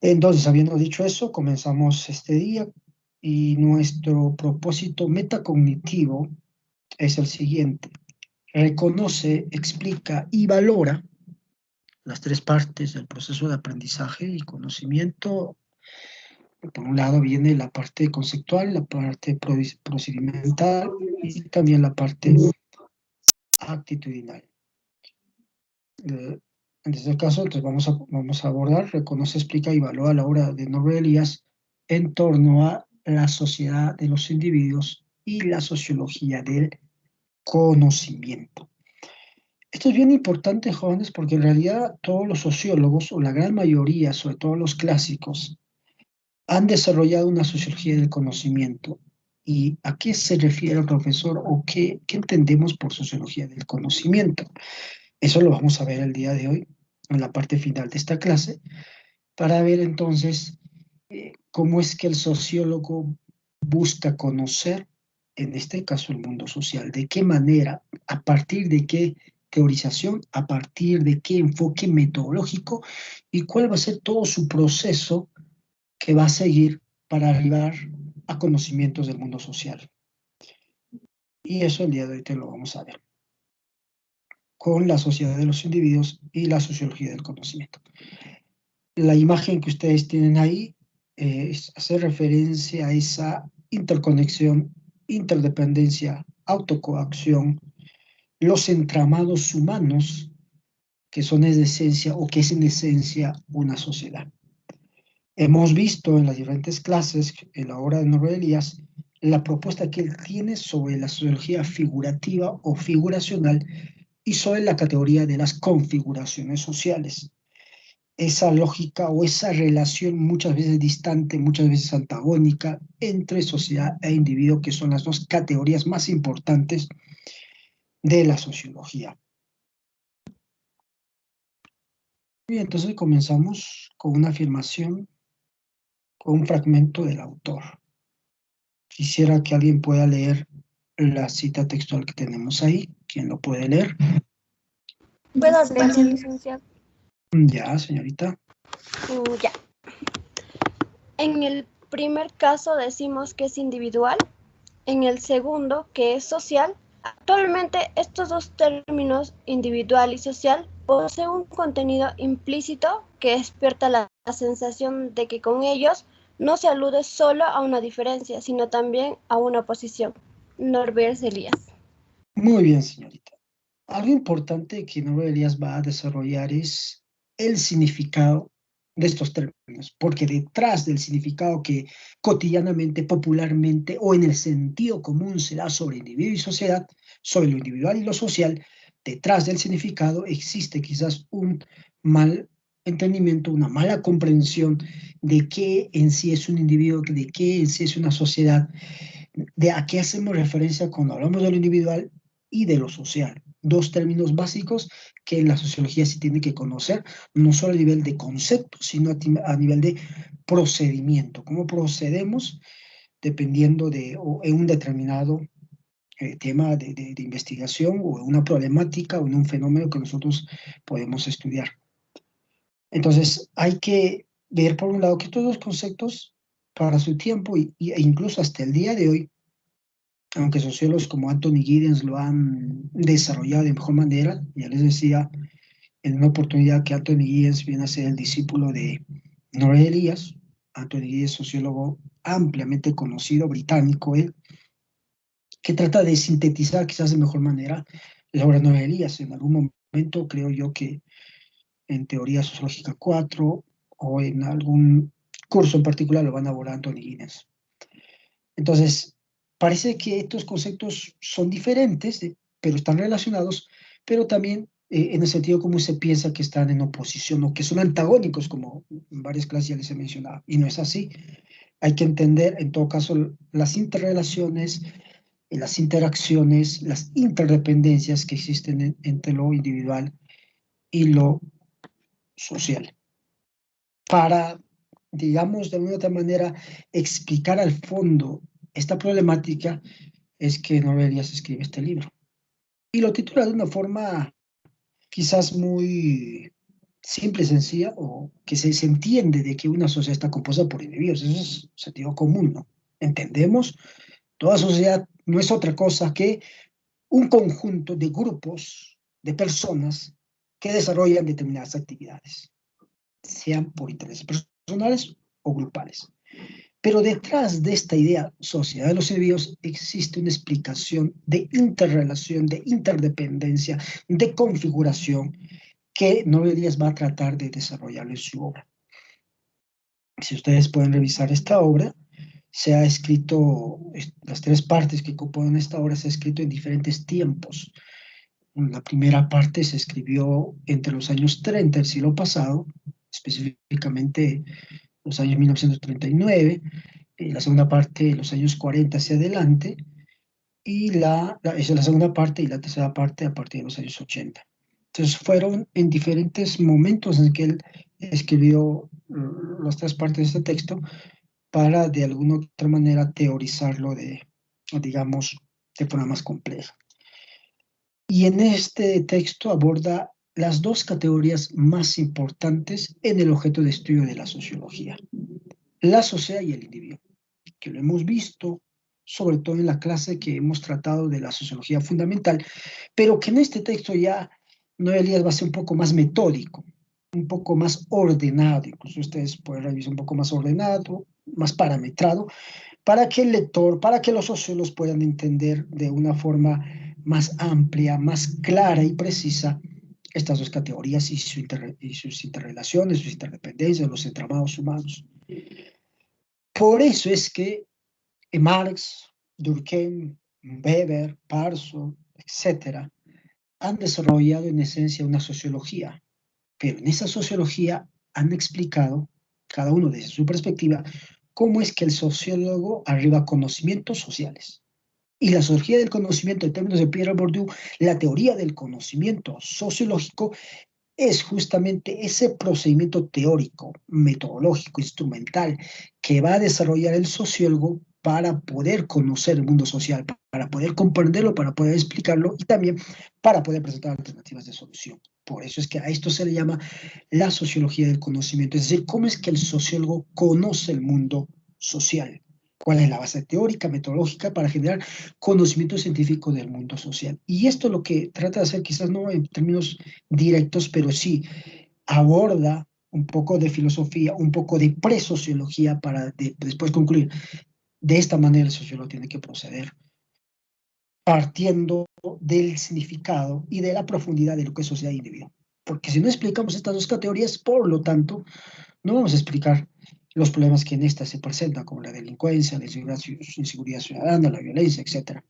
Entonces, habiendo dicho eso, comenzamos este día y nuestro propósito metacognitivo es el siguiente. Reconoce, explica y valora las tres partes del proceso de aprendizaje y conocimiento. Por un lado viene la parte conceptual, la parte procedimental y también la parte actitudinal. En este caso, entonces vamos a abordar, reconoce, explica y valora la obra de Norbert Elias en torno a la sociedad de los individuos y la sociología del conocimiento. Esto es bien importante, jóvenes, porque en realidad todos los sociólogos, o la gran mayoría, sobre todo los clásicos, han desarrollado una sociología del conocimiento. ¿Y a qué se refiere el profesor o qué entendemos por sociología del conocimiento? Eso lo vamos a ver el día de hoy, en la parte final de esta clase, para ver entonces cómo es que el sociólogo busca conocer, en este caso, el mundo social, de qué manera, a partir de qué teorización, a partir de qué enfoque metodológico y cuál va a ser todo su proceso que va a seguir para arribar a conocimientos del mundo social. Y eso el día de hoy te lo vamos a ver con la sociedad de los individuos y la sociología del conocimiento. La imagen que ustedes tienen ahí hace referencia a esa interconexión, interdependencia, autocoacción, los entramados humanos que son en esencia o que es en esencia una sociedad. Hemos visto en las diferentes clases, en la obra de Norbert Elias, la propuesta que él tiene sobre la sociología figurativa o figuracional y sobre la categoría de las configuraciones sociales. Esa lógica o esa relación muchas veces distante, muchas veces antagónica entre sociedad e individuo, que son las dos categorías más importantes de la sociología. Y entonces comenzamos con una afirmación, con un fragmento del autor. Quisiera que alguien pueda leer la cita textual que tenemos ahí. ¿Quién lo puede leer? ¿Puedo leer, licenciado? Ya, señorita. Ya. En el primer caso decimos que es individual, en el segundo que es social. Actualmente estos dos términos, individual y social, poseen un contenido implícito que despierta la sensación de que con ellos no se alude solo a una diferencia, sino también a una oposición. Norbert Elias. Muy bien, señorita. Algo importante que Norbert Elias va a desarrollar es el significado de estos términos, porque detrás del significado que cotidianamente, popularmente o en el sentido común se da sobre individuo y sociedad, sobre lo individual y lo social, detrás del significado existe quizás un mal entendimiento, una mala comprensión de qué en sí es un individuo, de qué en sí es una sociedad, de a qué hacemos referencia cuando hablamos de lo individual y de lo social. Dos términos básicos que en la sociología se tiene que conocer, no solo a nivel de concepto, sino a nivel de procedimiento. ¿Cómo procedemos dependiendo de o en un determinado tema de investigación o en una problemática o en un fenómeno que nosotros podemos estudiar? Entonces, hay que ver por un lado que todos los conceptos para su tiempo e incluso hasta el día de hoy, aunque sociólogos como Anthony Giddens lo han desarrollado de mejor manera, ya les decía en una oportunidad que Anthony Giddens viene a ser el discípulo de Norbert Elias. Anthony Giddens, sociólogo ampliamente conocido, británico, que trata de sintetizar quizás de mejor manera la obra de Norbert Elias. En algún momento creo yo que en Teoría Sociológica 4 o en algún curso en particular lo van a abordar Anthony Giddens. Entonces, parece que estos conceptos son diferentes, pero están relacionados, pero también en el sentido como se piensa que están en oposición o que son antagónicos, como en varias clases ya les he mencionado, y no es así. Hay que entender, en todo caso, las interrelaciones, las interacciones, las interdependencias que existen entre lo individual y lo social. Para, digamos, de alguna otra manera, explicar al fondo esta problemática, es que Norbert Elias escribe este libro. Y lo titula de una forma quizás muy simple y sencilla, o que se entiende de que una sociedad está compuesta por individuos. Eso es sentido común, ¿no? Entendemos, toda sociedad no es otra cosa que un conjunto de grupos de personas que desarrollan determinadas actividades, sean por intereses personales o grupales. Pero detrás de esta idea, sociedad de los individuos, existe una explicación de interrelación, de interdependencia, de configuración que Noble Díaz va a tratar de desarrollar en su obra. Si ustedes pueden revisar esta obra, se ha escrito, las tres partes que componen esta obra se ha escrito en diferentes tiempos. La primera parte se escribió entre los años 30 del siglo pasado, específicamente los años 1939, la segunda parte los años 40 hacia adelante, y esa es la segunda parte, y la tercera parte a partir de los años 80. Entonces fueron en diferentes momentos en que él escribió las tres partes de este texto para de alguna otra manera teorizarlo digamos, de forma más compleja. Y en este texto aborda las dos categorías más importantes en el objeto de estudio de la sociología: la sociedad y el individuo, que lo hemos visto sobre todo en la clase que hemos tratado de la sociología fundamental, pero que en este texto ya Noé Elías va a ser un poco más metódico, un poco más ordenado, incluso ustedes pueden revisar un poco más ordenado, más parametrado, para que el lector, para que los sociólogos puedan entender de una forma más amplia, más clara y precisa estas dos categorías y sus interrelaciones, sus interdependencias, los entramados humanos. Por eso es que Marx, Durkheim, Weber, Parsons, etcétera, han desarrollado en esencia una sociología, pero en esa sociología han explicado, cada uno desde su perspectiva, cómo es que el sociólogo arriba conocimientos sociales. Y la sociología del conocimiento, en términos de Pierre Bourdieu, la teoría del conocimiento sociológico es justamente ese procedimiento teórico, metodológico, instrumental, que va a desarrollar el sociólogo para poder conocer el mundo social, para poder comprenderlo, para poder explicarlo y también para poder presentar alternativas de solución. Por eso es que a esto se le llama la sociología del conocimiento, es decir, cómo es que el sociólogo conoce el mundo social, cuál es la base teórica, metodológica para generar conocimiento científico del mundo social. Y esto lo que trata de hacer, quizás no en términos directos, pero sí aborda un poco de filosofía, un poco de presociología para después concluir. De esta manera el sociólogo tiene que proceder, partiendo del significado y de la profundidad de lo que es sociedad e individuo. Porque si no explicamos estas dos categorías, por lo tanto, no vamos a explicar los problemas que en estas se presentan, como la delincuencia, la inseguridad ciudadana, la violencia, etc.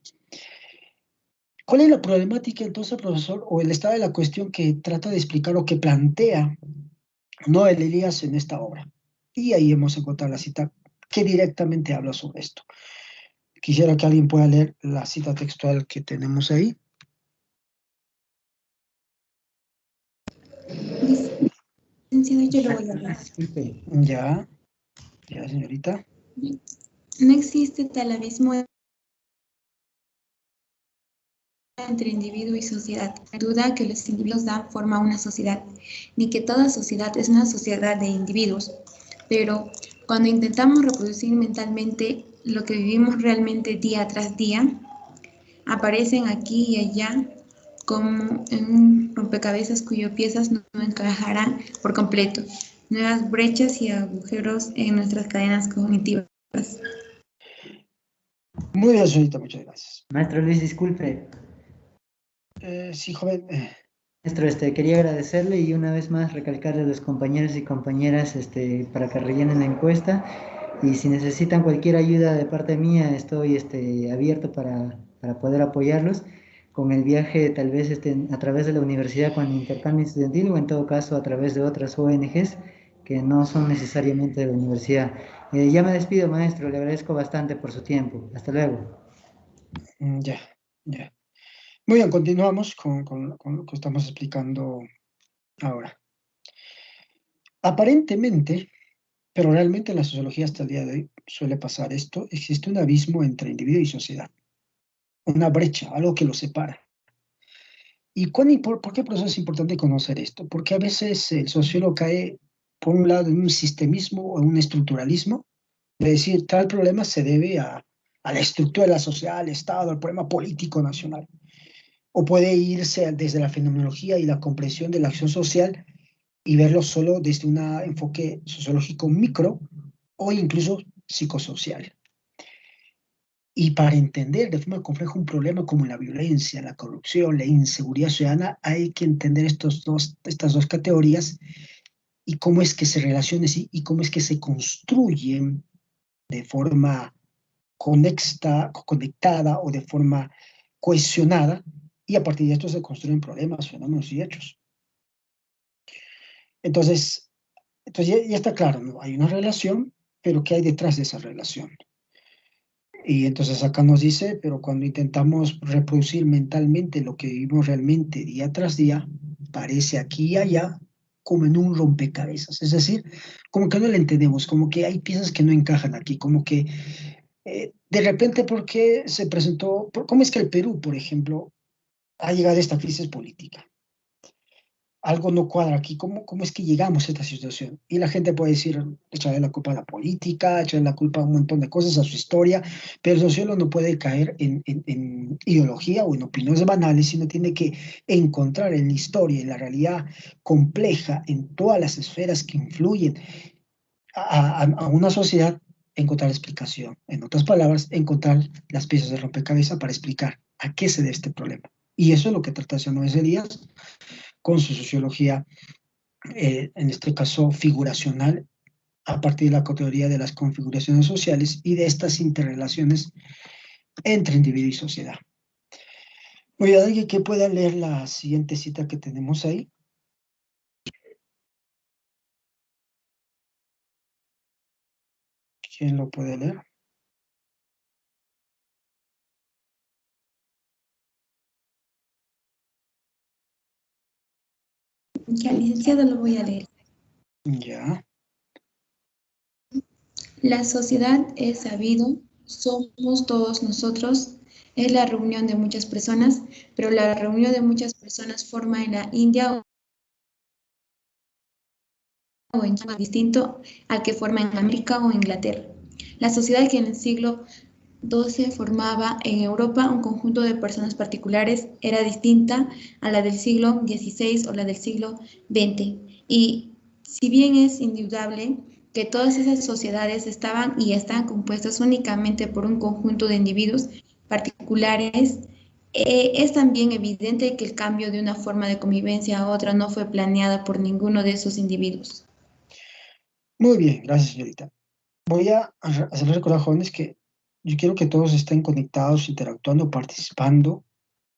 ¿Cuál es la problemática entonces, profesor, o el estado de la cuestión que trata de explicar o que plantea Noel Elías en esta obra? Y ahí hemos encontrado la cita que directamente habla sobre esto. Quisiera que alguien pueda leer la cita textual que tenemos ahí. Licenciado, yo lo voy a leer. Disculpe. Ya, señorita. No existe tal abismo entre individuo y sociedad. No hay duda que los individuos dan forma a una sociedad, ni que toda sociedad es una sociedad de individuos. Pero cuando intentamos reproducir mentalmente lo que vivimos realmente día tras día, aparecen aquí y allá como en un rompecabezas cuyas piezas no encajarán por completo, nuevas brechas y agujeros en nuestras cadenas cognitivas. Muy bien, señorita, muchas gracias. Maestro Luis, disculpe. Sí, joven. Maestro, quería agradecerle y una vez más recalcarle a los compañeros y compañeras para que rellenen la encuesta. Y si necesitan cualquier ayuda de parte mía, estoy abierto para poder apoyarlos con el viaje, tal vez a través de la universidad con el intercambio estudiantil o en todo caso a través de otras ONGs que no son necesariamente de la universidad. Ya me despido, maestro, le agradezco bastante por su tiempo. Hasta luego. Ya. Muy bien, continuamos con lo que estamos explicando ahora. Aparentemente, pero realmente en la sociología hasta el día de hoy suele pasar esto, existe un abismo entre individuo y sociedad, una brecha, algo que los separa. ¿Por qué por eso es importante conocer esto? Porque a veces el sociólogo cae, por un lado, en un sistemismo o en un estructuralismo, de decir, tal problema se debe a la estructura de la sociedad, al Estado, al problema político nacional. O puede irse desde la fenomenología y la comprensión de la acción social y verlo solo desde un enfoque sociológico micro o incluso psicosocial. Y para entender de forma compleja un problema como la violencia, la corrupción, la inseguridad ciudadana, hay que entender estas dos categorías y cómo es que se relacionan y cómo es que se construyen de forma conectada o de forma cohesionada, y a partir de esto se construyen problemas, fenómenos y hechos. Entonces ya está claro, ¿no? Hay una relación, pero ¿qué hay detrás de esa relación? Y entonces acá nos dice, pero cuando intentamos reproducir mentalmente lo que vivimos realmente día tras día, parece aquí y allá como en un rompecabezas. Es decir, como que no lo entendemos, como que hay piezas que no encajan aquí, como que de repente, ¿por qué se presentó? ¿Cómo es que el Perú, por ejemplo, ha llegado a esta crisis política? Algo no cuadra aquí. ¿Cómo es que llegamos a esta situación? Y la gente puede decir, echarle la culpa a la política, echarle la culpa a un montón de cosas, a su historia, pero el sociólogo no puede caer en ideología o en opiniones banales, sino tiene que encontrar en la historia, en la realidad compleja, en todas las esferas que influyen a una sociedad, encontrar explicación. En otras palabras, encontrar las piezas de rompecabezas para explicar a qué se debe este problema. Y eso es lo que trata haciendo ese Díaz con su sociología, en este caso figuracional, a partir de la categoría de las configuraciones sociales y de estas interrelaciones entre individuo y sociedad. Voy a alguien que pueda leer la siguiente cita que tenemos ahí. ¿Quién lo puede leer? Ya, licenciado, lo voy a leer. Ya. La sociedad es sabido, somos todos nosotros, es la reunión de muchas personas, pero la reunión de muchas personas forma en la India o en China distinto al que forma en América o Inglaterra. La sociedad que en el siglo XII formaba en Europa un conjunto de personas particulares era distinta a la del siglo XVI o la del siglo XX. Y si bien es indudable que todas esas sociedades estaban y están compuestas únicamente por un conjunto de individuos particulares, es también evidente que el cambio de una forma de convivencia a otra no fue planeada por ninguno de esos individuos. Muy bien, gracias, señorita. Voy a hacerles recordar, jóvenes, que yo quiero que todos estén conectados, interactuando, participando.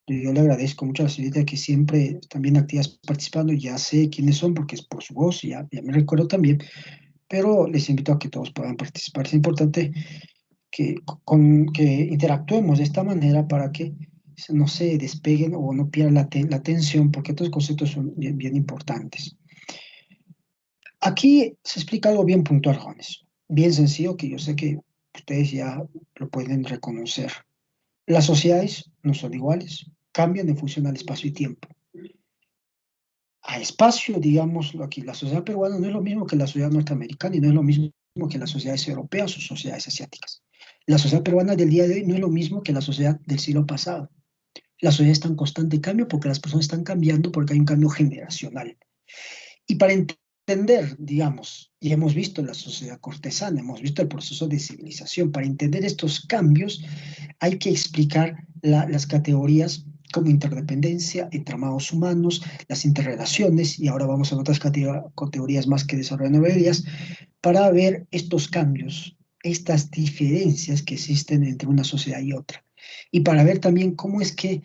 Yo le agradezco mucho a la señorita que siempre están bien activas participando. Ya sé quiénes son porque es por su voz, ya me recuerdo también, pero les invito a que todos puedan participar. Es importante que interactuemos de esta manera para que no se despeguen o no pierdan la atención, porque estos conceptos son bien importantes. Aquí se explica algo bien puntual, jóvenes, bien sencillo, que yo sé que ustedes ya lo pueden reconocer. Las sociedades no son iguales, cambian en función al espacio y tiempo. A espacio, digámoslo aquí, la sociedad peruana no es lo mismo que la sociedad norteamericana y no es lo mismo que las sociedades europeas o sociedades asiáticas. La sociedad peruana del día de hoy no es lo mismo que la sociedad del siglo pasado. La sociedad está en constante cambio porque las personas están cambiando, porque hay un cambio generacional. Y para entender, digamos, y hemos visto la sociedad cortesana, hemos visto el proceso de civilización, para entender estos cambios hay que explicar las categorías como interdependencia, entramados humanos, las interrelaciones, y ahora vamos a otras categorías más que desarrollan novedades, para ver estos cambios, estas diferencias que existen entre una sociedad y otra. Y para ver también cómo es que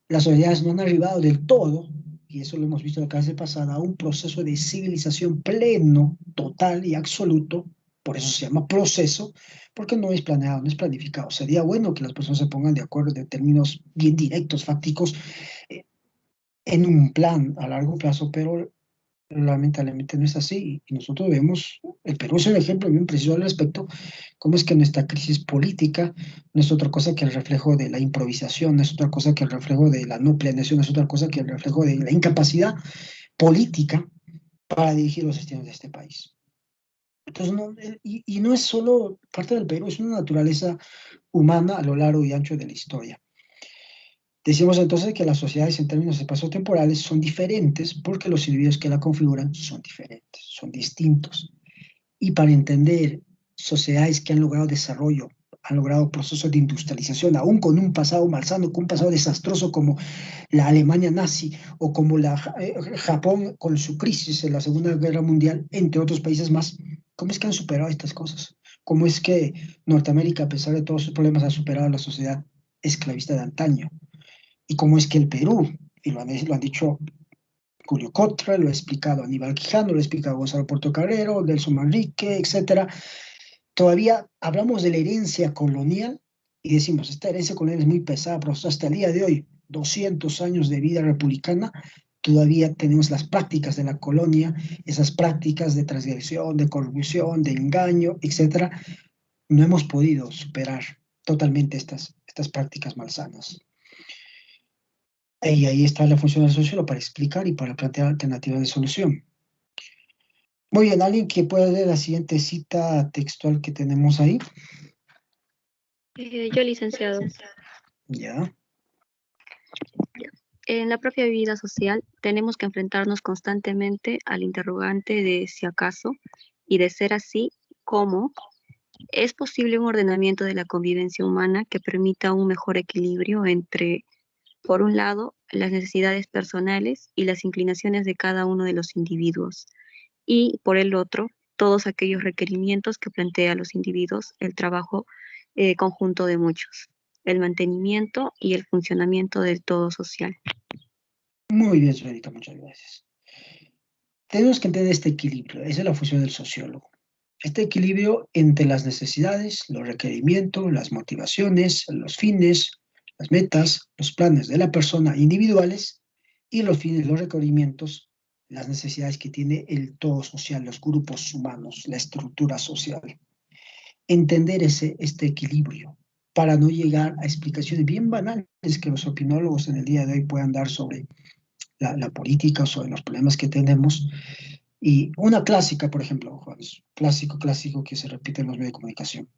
las sociedades no han arribado del todo, y eso lo hemos visto en la clase pasada, a un proceso de civilización pleno, total y absoluto. Por eso se llama proceso, porque no es planeado, no es planificado. Sería bueno que las personas se pongan de acuerdo en términos bien directos, fácticos, eh, en un plan a largo plazo, pero Lamentablemente no es así. Y nosotros vemos, el Perú es un ejemplo bien preciso al respecto, cómo es que nuestra crisis política no es otra cosa que el reflejo de la improvisación, no es otra cosa que el reflejo de la no planeación, no es otra cosa que el reflejo de la incapacidad política para dirigir los destinos de este país. Entonces, y no es solo parte del Perú, es una naturaleza humana a lo largo y ancho de la historia. Decimos entonces que las sociedades en términos espacio-temporales son diferentes porque los individuos que la configuran son diferentes, son distintos. Y para entender sociedades que han logrado desarrollo, han logrado procesos de industrialización, aún con un pasado malsano, con un pasado desastroso como la Alemania nazi o como Japón con su crisis en la Segunda Guerra Mundial, entre otros países más, ¿cómo es que han superado estas cosas? ¿Cómo es que Norteamérica, a pesar de todos sus problemas, ha superado la sociedad esclavista de antaño? ¿Y cómo es que el Perú, y lo han dicho Julio Cotra, lo ha explicado Aníbal Quijano, lo ha explicado Gonzalo Portocarrero, Nelson Manrique, etcétera, todavía hablamos de la herencia colonial y decimos, esta herencia colonial es muy pesada, pero hasta el día de hoy, 200 años de vida republicana, todavía tenemos las prácticas de la colonia, esas prácticas de transgresión, de corrupción, de engaño, etcétera. No hemos podido superar totalmente estas prácticas malsanas. Y ahí está la función del sociólogo para explicar y para plantear alternativas de solución. Muy bien, ¿alguien que pueda leer la siguiente cita textual que tenemos ahí? Yo, licenciado. Ya. En la propia vida social tenemos que enfrentarnos constantemente al interrogante de si acaso, y de ser así, ¿cómo? ¿Es posible un ordenamiento de la convivencia humana que permita un mejor equilibrio entre, por un lado, las necesidades personales y las inclinaciones de cada uno de los individuos, y por el otro, todos aquellos requerimientos que plantea a los individuos el trabajo conjunto de muchos, el mantenimiento y el funcionamiento del todo social? Muy bien, señorita, muchas gracias. Tenemos que entender este equilibrio, esa es la función del sociólogo. Este equilibrio entre las necesidades, los requerimientos, las motivaciones, los fines, las metas, los planes de la persona individuales y los fines, los requerimientos, las necesidades que tiene el todo social, los grupos humanos, la estructura social. Entender este equilibrio para no llegar a explicaciones bien banales que los opinólogos en el día de hoy puedan dar sobre la política, sobre los problemas que tenemos. Y una clásica, por ejemplo, Juan, clásico que se repite en los medios de comunicación.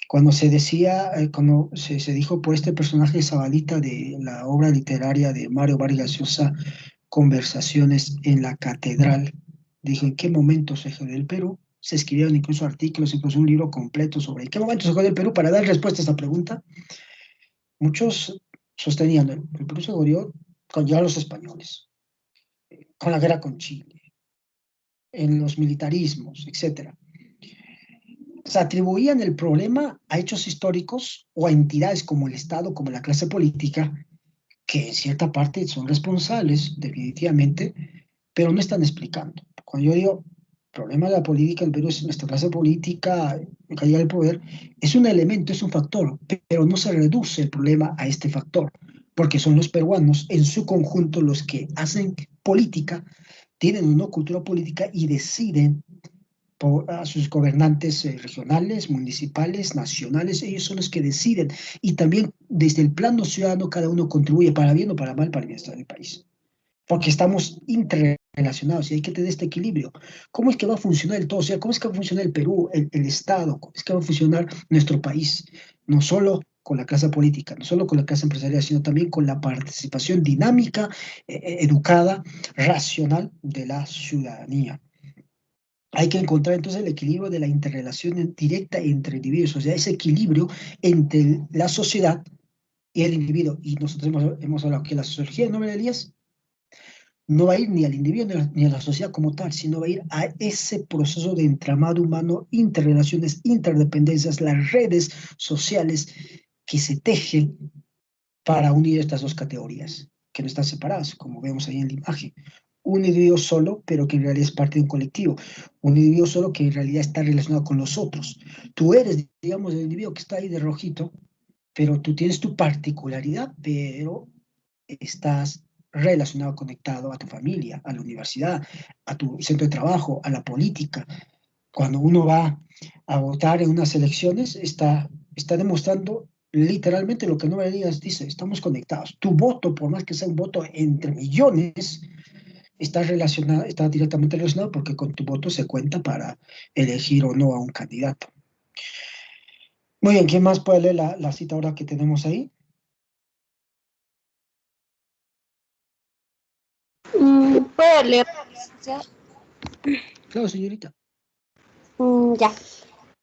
Cuando se decía, cuando se dijo por este personaje Zabalita de la obra literaria de Mario Vargas Llosa, Conversaciones en la Catedral, dijo en qué momento se jodió el Perú. Se escribieron incluso artículos, incluso un libro completo sobre en qué momento se jodió el Perú. Para dar respuesta a esta pregunta, muchos sostenían el Perú se jodió con llegar los españoles, con la guerra con Chile, en los militarismos, etc. Se atribuían el problema a hechos históricos o a entidades como el Estado, como la clase política, que en cierta parte son responsables, definitivamente, pero no están explicando. Cuando yo digo problema de la política, el Perú es nuestra clase política, caída del poder, es un elemento, es un factor, pero no se reduce el problema a este factor, porque son los peruanos en su conjunto los que hacen política, tienen una cultura política y deciden a sus gobernantes regionales, municipales, nacionales, ellos son los que deciden. Y también desde el plano ciudadano cada uno contribuye para bien o para mal para el bienestar del país. Porque estamos interrelacionados y hay que tener este equilibrio. ¿Cómo es que va a funcionar el todo? O sea, ¿cómo es que va a funcionar el Perú, el Estado? ¿Cómo es que va a funcionar nuestro país? No solo con la clase política, no solo con la clase empresarial, sino también con la participación dinámica, educada, racional de la ciudadanía. Hay que encontrar entonces el equilibrio de la interrelación directa entre individuos, o sea, ese equilibrio entre la sociedad y el individuo. Y nosotros hemos hablado que la sociología de Nobel Elías no va a ir ni al individuo ni a la sociedad como tal, sino va a ir a ese proceso de entramado humano, interrelaciones, interdependencias, las redes sociales que se tejen para unir estas dos categorías, que no están separadas, como vemos ahí en la imagen. Un individuo solo, pero que en realidad es parte de un colectivo. Un individuo solo que en realidad está relacionado con los otros. Tú eres, digamos, el individuo que está ahí de rojito, pero tú tienes tu particularidad, pero estás relacionado, conectado a tu familia, a la universidad, a tu centro de trabajo, a la política. Cuando uno va a votar en unas elecciones, está demostrando literalmente lo que Nobel Elias dice, estamos conectados. Tu voto, por más que sea un voto entre millones, está directamente relacionado porque con tu voto se cuenta para elegir o no a un candidato. Muy bien, ¿quién más puede leer la cita ahora que tenemos ahí? ¿Puedo leer? Claro, señorita. Ya.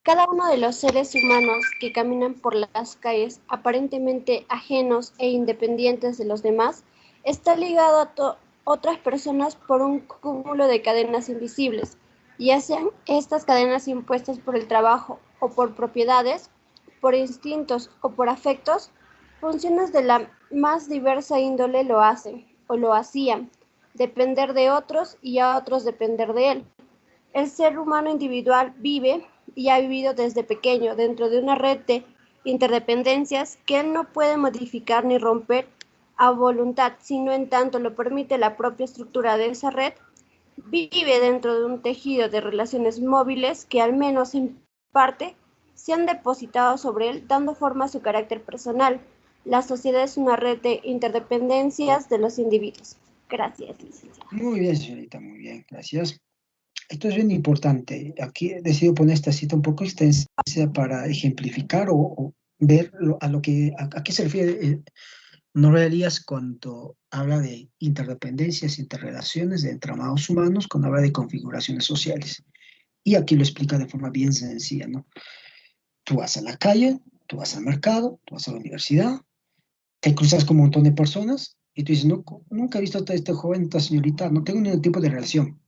Cada uno de los seres humanos que caminan por las calles aparentemente ajenos e independientes de los demás está ligado a otras personas por un cúmulo de cadenas invisibles, ya sean estas cadenas impuestas por el trabajo o por propiedades, por instintos o por afectos. Funciones de la más diversa índole lo hacen o lo hacían, depender de otros y a otros depender de él. El ser humano individual vive y ha vivido desde pequeño dentro de una red de interdependencias que él no puede modificar ni romper a voluntad, sino en tanto lo permite la propia estructura de esa red. Vive dentro de un tejido de relaciones móviles que, al menos en parte, se han depositado sobre él, dando forma a su carácter personal. La sociedad es una red de interdependencias de los individuos. Gracias, licenciada. Muy bien, señorita, muy bien, gracias. Esto es bien importante. Aquí he decidido poner esta cita un poco extensa para ejemplificar o ver a qué se refiere Nobel Elias cuando habla de interdependencias, interrelaciones de entramados humanos, cuando habla de configuraciones sociales. Y aquí lo explica de forma bien sencilla, ¿no? Tú vas a la calle, tú vas al mercado, tú vas a la universidad, te cruzas con un montón de personas y tú dices, no, nunca he visto a este joven, a esta señorita, no tengo ningún tipo de relación.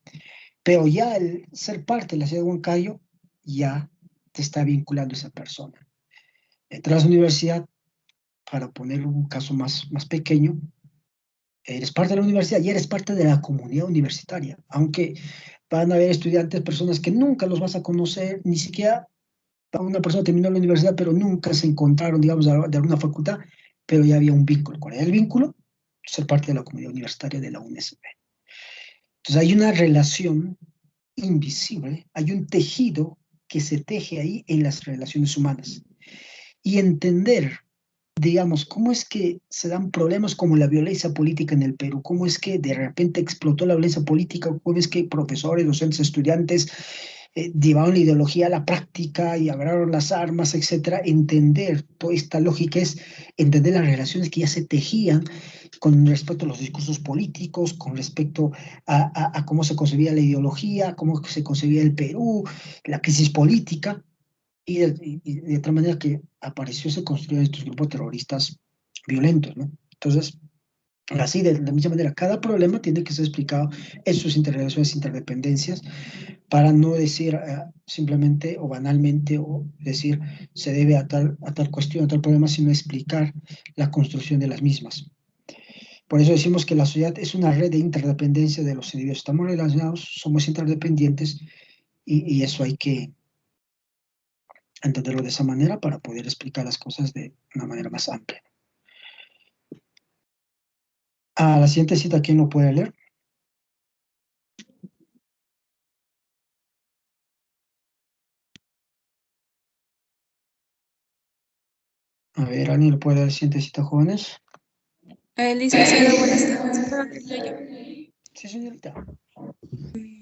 Pero ya el ser parte de la ciudad de Huancayo ya te está vinculando a esa persona. Entras a la universidad, para poner un caso más pequeño, eres parte de la universidad y eres parte de la comunidad universitaria, aunque van a haber estudiantes, personas que nunca los vas a conocer, ni siquiera una persona terminó la universidad, pero nunca se encontraron, digamos, de alguna facultad, pero ya había un vínculo. ¿Cuál era el vínculo? Ser parte de la comunidad universitaria de la UNESP. Entonces hay una relación invisible, hay un tejido que se teje ahí en las relaciones humanas. Y entender, digamos, cómo es que se dan problemas como la violencia política en el Perú, cómo es que de repente explotó la violencia política, cómo es que profesores, docentes, estudiantes llevaron la ideología a la práctica y agarraron las armas, etcétera. Entender toda esta lógica es entender las relaciones que ya se tejían con respecto a los discursos políticos, con respecto a cómo se concebía la ideología, cómo se concebía el Perú, la crisis política, y de tal manera que apareció, se construyeron estos grupos terroristas violentos, ¿no? Entonces, así, de la misma manera, cada problema tiene que ser explicado en sus interrelaciones, interdependencias, para no decir simplemente o banalmente o decir se debe a tal cuestión, a tal problema, sino explicar la construcción de las mismas. Por eso decimos que la sociedad es una red de interdependencia de los individuos. Estamos relacionados, somos interdependientes y eso hay que entenderlo de esa manera para poder explicar las cosas de una manera más amplia. A la siguiente cita, ¿quién lo puede leer? A ver, ¿alguien lo puede leer la siguiente cita, jóvenes? Licenciada, buenas tardes. ¿Puedo leerlo yo? Sí, señorita.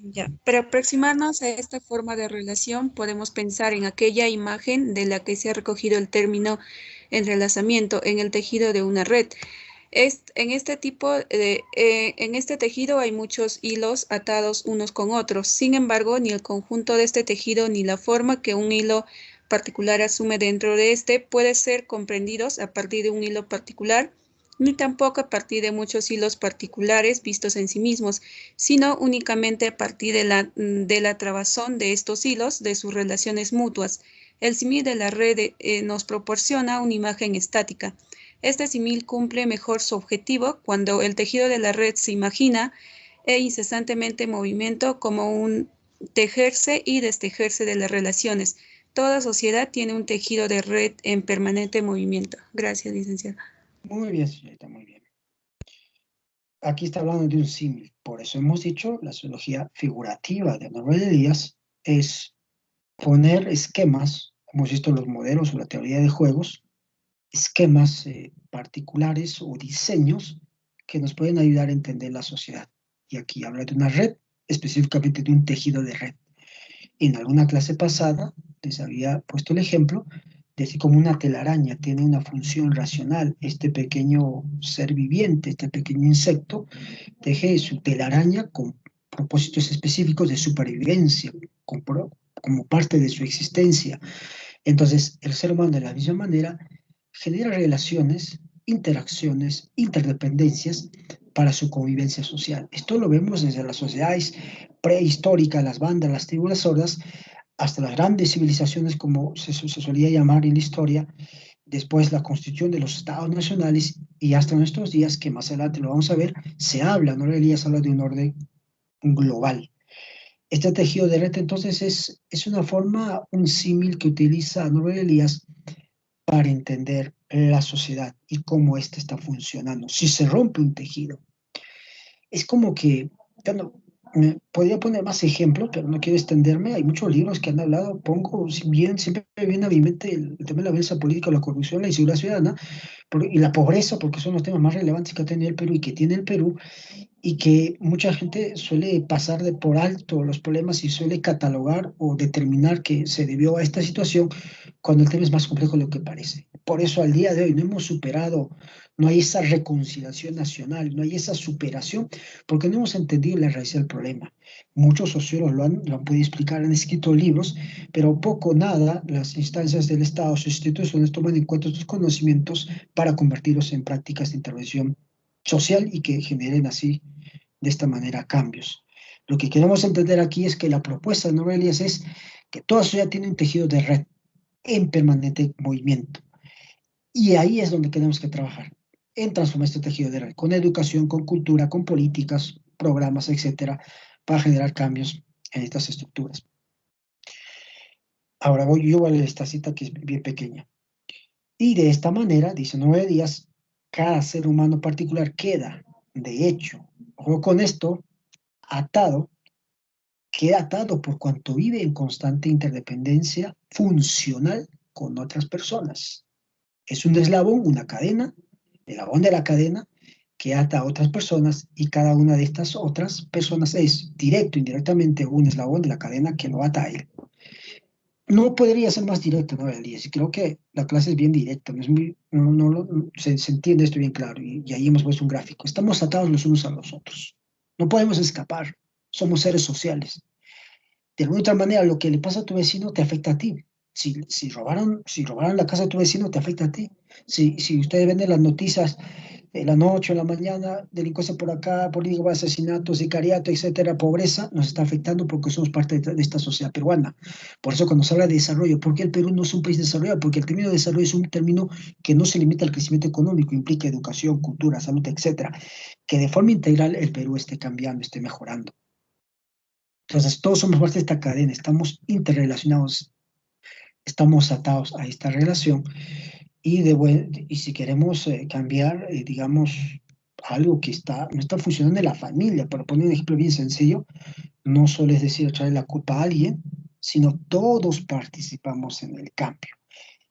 Ya. Para aproximarnos a esta forma de relación, podemos pensar en aquella imagen de la que se ha recogido el término entrelazamiento en el tejido de una red. En este tejido hay muchos hilos atados unos con otros. Sin embargo, ni el conjunto de este tejido ni la forma que un hilo particular asume dentro de este puede ser comprendidos a partir de un hilo particular, ni tampoco a partir de muchos hilos particulares vistos en sí mismos, sino únicamente a partir de la trabazón de estos hilos, de sus relaciones mutuas. El símil de la red nos proporciona una imagen estática. Este símil cumple mejor su objetivo cuando el tejido de la red se imagina incesantemente en movimiento como un tejerse y destejerse de las relaciones. Toda sociedad tiene un tejido de red en permanente movimiento. Gracias, licenciada. Muy bien, señorita, muy bien. aquí está hablando de un símil. Por eso hemos dicho, la sociología figurativa de Norbert Elias es poner esquemas, hemos visto los modelos o la teoría de juegos, esquemas particulares o diseños que nos pueden ayudar a entender la sociedad. Y aquí habla de una red, específicamente de un tejido de red. En alguna clase pasada les había puesto el ejemplo de si como una telaraña tiene una función racional, este pequeño ser viviente, este pequeño insecto, teje su telaraña con propósitos específicos de supervivencia, como parte de su existencia. Entonces, el ser humano de la misma manera genera relaciones, interacciones, interdependencias para su convivencia social. Esto lo vemos desde las sociedades prehistóricas, las bandas, las tribus, las hordas, hasta las grandes civilizaciones, como se solía llamar en la historia, después la constitución de los estados nacionales y hasta nuestros días, que más adelante lo vamos a ver, se habla, no Elías habla de un orden global. Este tejido de red entonces es una forma, un símil que utiliza Norbert Elias para entender la sociedad y cómo ésta está funcionando. Si se rompe un tejido, es como que, bueno, podría poner más ejemplos, pero no quiero extenderme. Hay muchos libros que han hablado, siempre viene a mi mente el tema de la violencia política, la corrupción, la inseguridad ciudadana y la pobreza, porque son los temas más relevantes que ha tenido el Perú y que tiene el Perú, y que mucha gente suele pasar de por alto los problemas y suele catalogar o determinar que se debió a esta situación cuando el tema es más complejo de lo que parece. Por eso al día de hoy no hemos superado, no hay esa reconciliación nacional, no hay esa superación, porque no hemos entendido la raíz del problema. Muchos sociólogos lo han podido explicar, han escrito libros, pero poco nada las instancias del Estado, sus instituciones toman en cuenta estos conocimientos para convertirlos en prácticas de intervención social y que generen así, de esta manera, cambios. Lo que queremos entender aquí es que la propuesta de Norbert Elias es que toda sociedad tiene un tejido de red en permanente movimiento. Y ahí es donde tenemos que trabajar, en transformar este tejido de red, con educación, con cultura, con políticas, programas, etcétera, para generar cambios en estas estructuras. Ahora yo voy a leer esta cita que es bien pequeña. Y de esta manera, dice Norbert Elias, cada ser humano particular queda, de hecho, ojo con esto, queda atado por cuanto vive en constante interdependencia funcional con otras personas. Es un eslabón, una cadena, el eslabón de la cadena que ata a otras personas y cada una de estas otras personas es directo o indirectamente un eslabón de la cadena que lo ata a él. No podría ser más directo, ¿no, Elías? Y creo que la clase es bien directa, se entiende esto bien claro y ahí hemos puesto un gráfico. Estamos atados los unos a los otros. No podemos escapar, somos seres sociales. De alguna otra manera, lo que le pasa a tu vecino te afecta a ti. Si robaron la casa de tu vecino, te afecta a ti. Si ustedes ven en las noticias de la noche o la mañana, delincuencia por acá, polígono, asesinatos, sicariato, etcétera, pobreza, nos está afectando porque somos parte de esta sociedad peruana. Por eso cuando se habla de desarrollo, ¿por qué el Perú no es un país desarrollado? Porque el término de desarrollo es un término que no se limita al crecimiento económico, implica educación, cultura, salud, etcétera. Que de forma integral el Perú esté cambiando, esté mejorando. Entonces, todos somos parte de esta cadena, estamos interrelacionados, estamos atados a esta relación y si queremos cambiar, digamos, algo que no está funcionando en la familia, para poner un ejemplo bien sencillo, no solo es decir echarle la culpa a alguien, sino todos participamos en el cambio.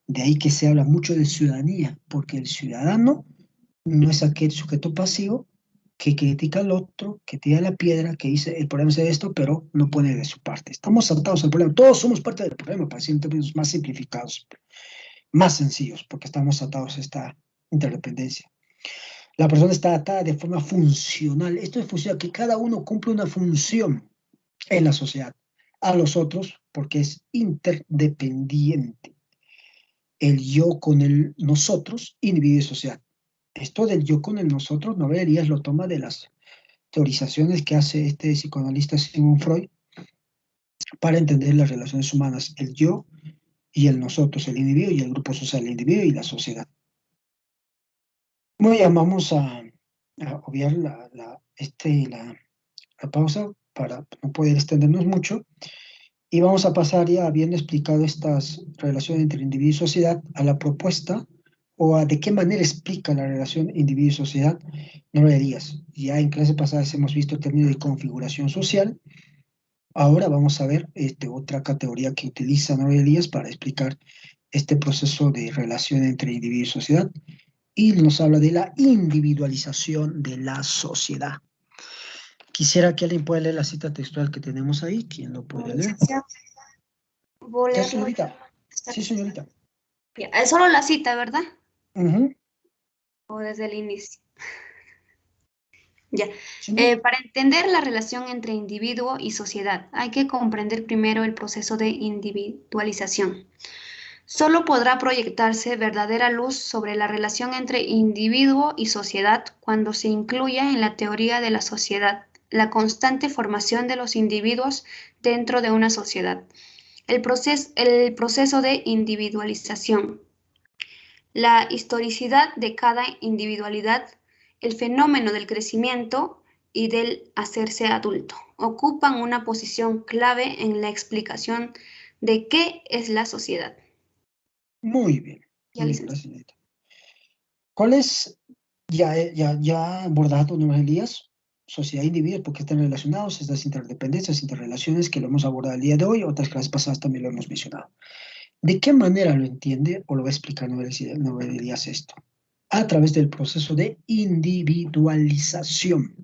De ahí que se habla mucho de ciudadanía, porque el ciudadano no es aquel sujeto pasivo que critica al otro, que tira la piedra, que dice el problema es esto, pero no pone de su parte. Estamos atados al problema, todos somos parte del problema, para decir en términos más simplificados, más sencillos, porque estamos atados a esta interdependencia. La persona está atada de forma funcional. Esto es funcional, que cada uno cumple una función en la sociedad, a los otros, porque es interdependiente. El yo con el nosotros, individuo y sociedad. Esto del yo con el nosotros, Norbert Elias lo toma de las teorizaciones que hace este psicoanalista Sigmund Freud para entender las relaciones humanas, el yo y el nosotros, el individuo y el grupo social, el individuo y la sociedad. Muy bien, vamos a obviar la pausa para no poder extendernos mucho y vamos a pasar ya, habiendo explicado estas relaciones entre individuo y sociedad, a la propuesta o de qué manera explica la relación individuo y sociedad Norbert Elias. Ya en clase pasadas hemos visto el término de configuración social. Ahora vamos a ver otra categoría que utiliza Norbert Elias para explicar este proceso de relación entre individuo y sociedad, y nos habla de la individualización de la sociedad. Quisiera que alguien pueda leer la cita textual que tenemos ahí. ¿Quién lo puede leer? ¿Voy a Ya, leerlo? señorita. Sí, señorita. Ya, es solo la cita, ¿verdad? Ujú. O desde el inicio. Ya. Sí, ¿no? Para entender la relación entre individuo y sociedad, hay que comprender primero el proceso de individualización. Solo podrá proyectarse verdadera luz sobre la relación entre individuo y sociedad cuando se incluya en la teoría de la sociedad la constante formación de los individuos dentro de una sociedad. El proceso de individualización, la historicidad de cada individualidad, el fenómeno del crecimiento y del hacerse adulto, ocupan una posición clave en la explicación de qué es la sociedad. Muy bien. Ya, Muy bien, licenciado. gracias, señorita. ¿Cuál es, ya abordado, ¿no, Elías? Sociedad e individuo, porque están relacionados, estas interdependencias, interrelaciones que lo hemos abordado el día de hoy, otras clases pasadas también lo hemos mencionado. ¿De qué manera lo entiende o lo va a explicar Norbert Elias esto? A través del proceso de individualización.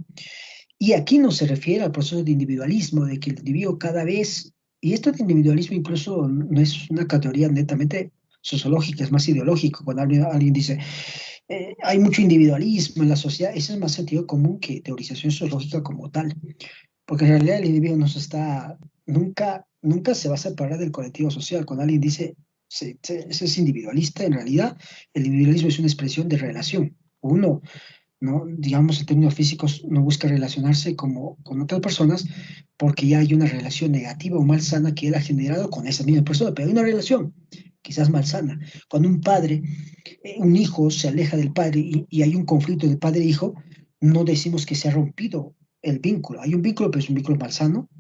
Y aquí no se refiere al proceso de individualismo, de que el individuo cada vez, y esto de individualismo incluso no es una categoría netamente sociológica, es más ideológico. Cuando alguien dice, hay mucho individualismo en la sociedad, ese es más sentido común que teorización sociológica como tal, porque en realidad el individuo nunca se va a separar del colectivo social. Cuando alguien dice, ese es individualista, en realidad el individualismo es una expresión de relación. Uno, ¿no? Digamos, en términos físicos, no busca relacionarse con otras personas porque ya hay una relación negativa o malsana que él ha generado con esa misma persona, pero hay una relación quizás malsana. Cuando un hijo se aleja del padre y hay un conflicto de padre e hijo, no decimos que se ha rompido el vínculo. Hay un vínculo, pero es un vínculo malsano.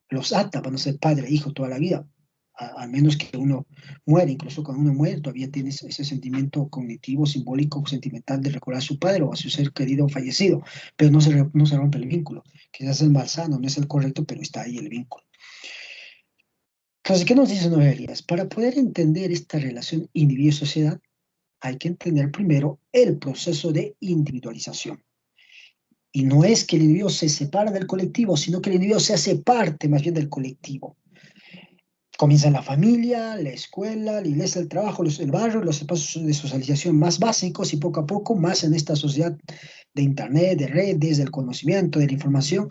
Los ata, van a ser padre e hijo toda la vida, a menos que uno muere. Incluso cuando uno muere, todavía tienes ese sentimiento cognitivo, simbólico, sentimental de recordar a su padre o a su ser querido o fallecido, pero no se rompe el vínculo. Quizás es el malsano, no es el correcto, pero está ahí el vínculo. Entonces, ¿qué nos dice Norbert Elias? Para poder entender esta relación individuo-sociedad, hay que entender primero el proceso de individualización. Y no es que el individuo se separa del colectivo, sino que el individuo se hace parte más bien del colectivo. Comienza en la familia, la escuela, la iglesia, el trabajo, el barrio, los espacios de socialización más básicos y poco a poco más en esta sociedad de internet, de redes, del conocimiento, de la información,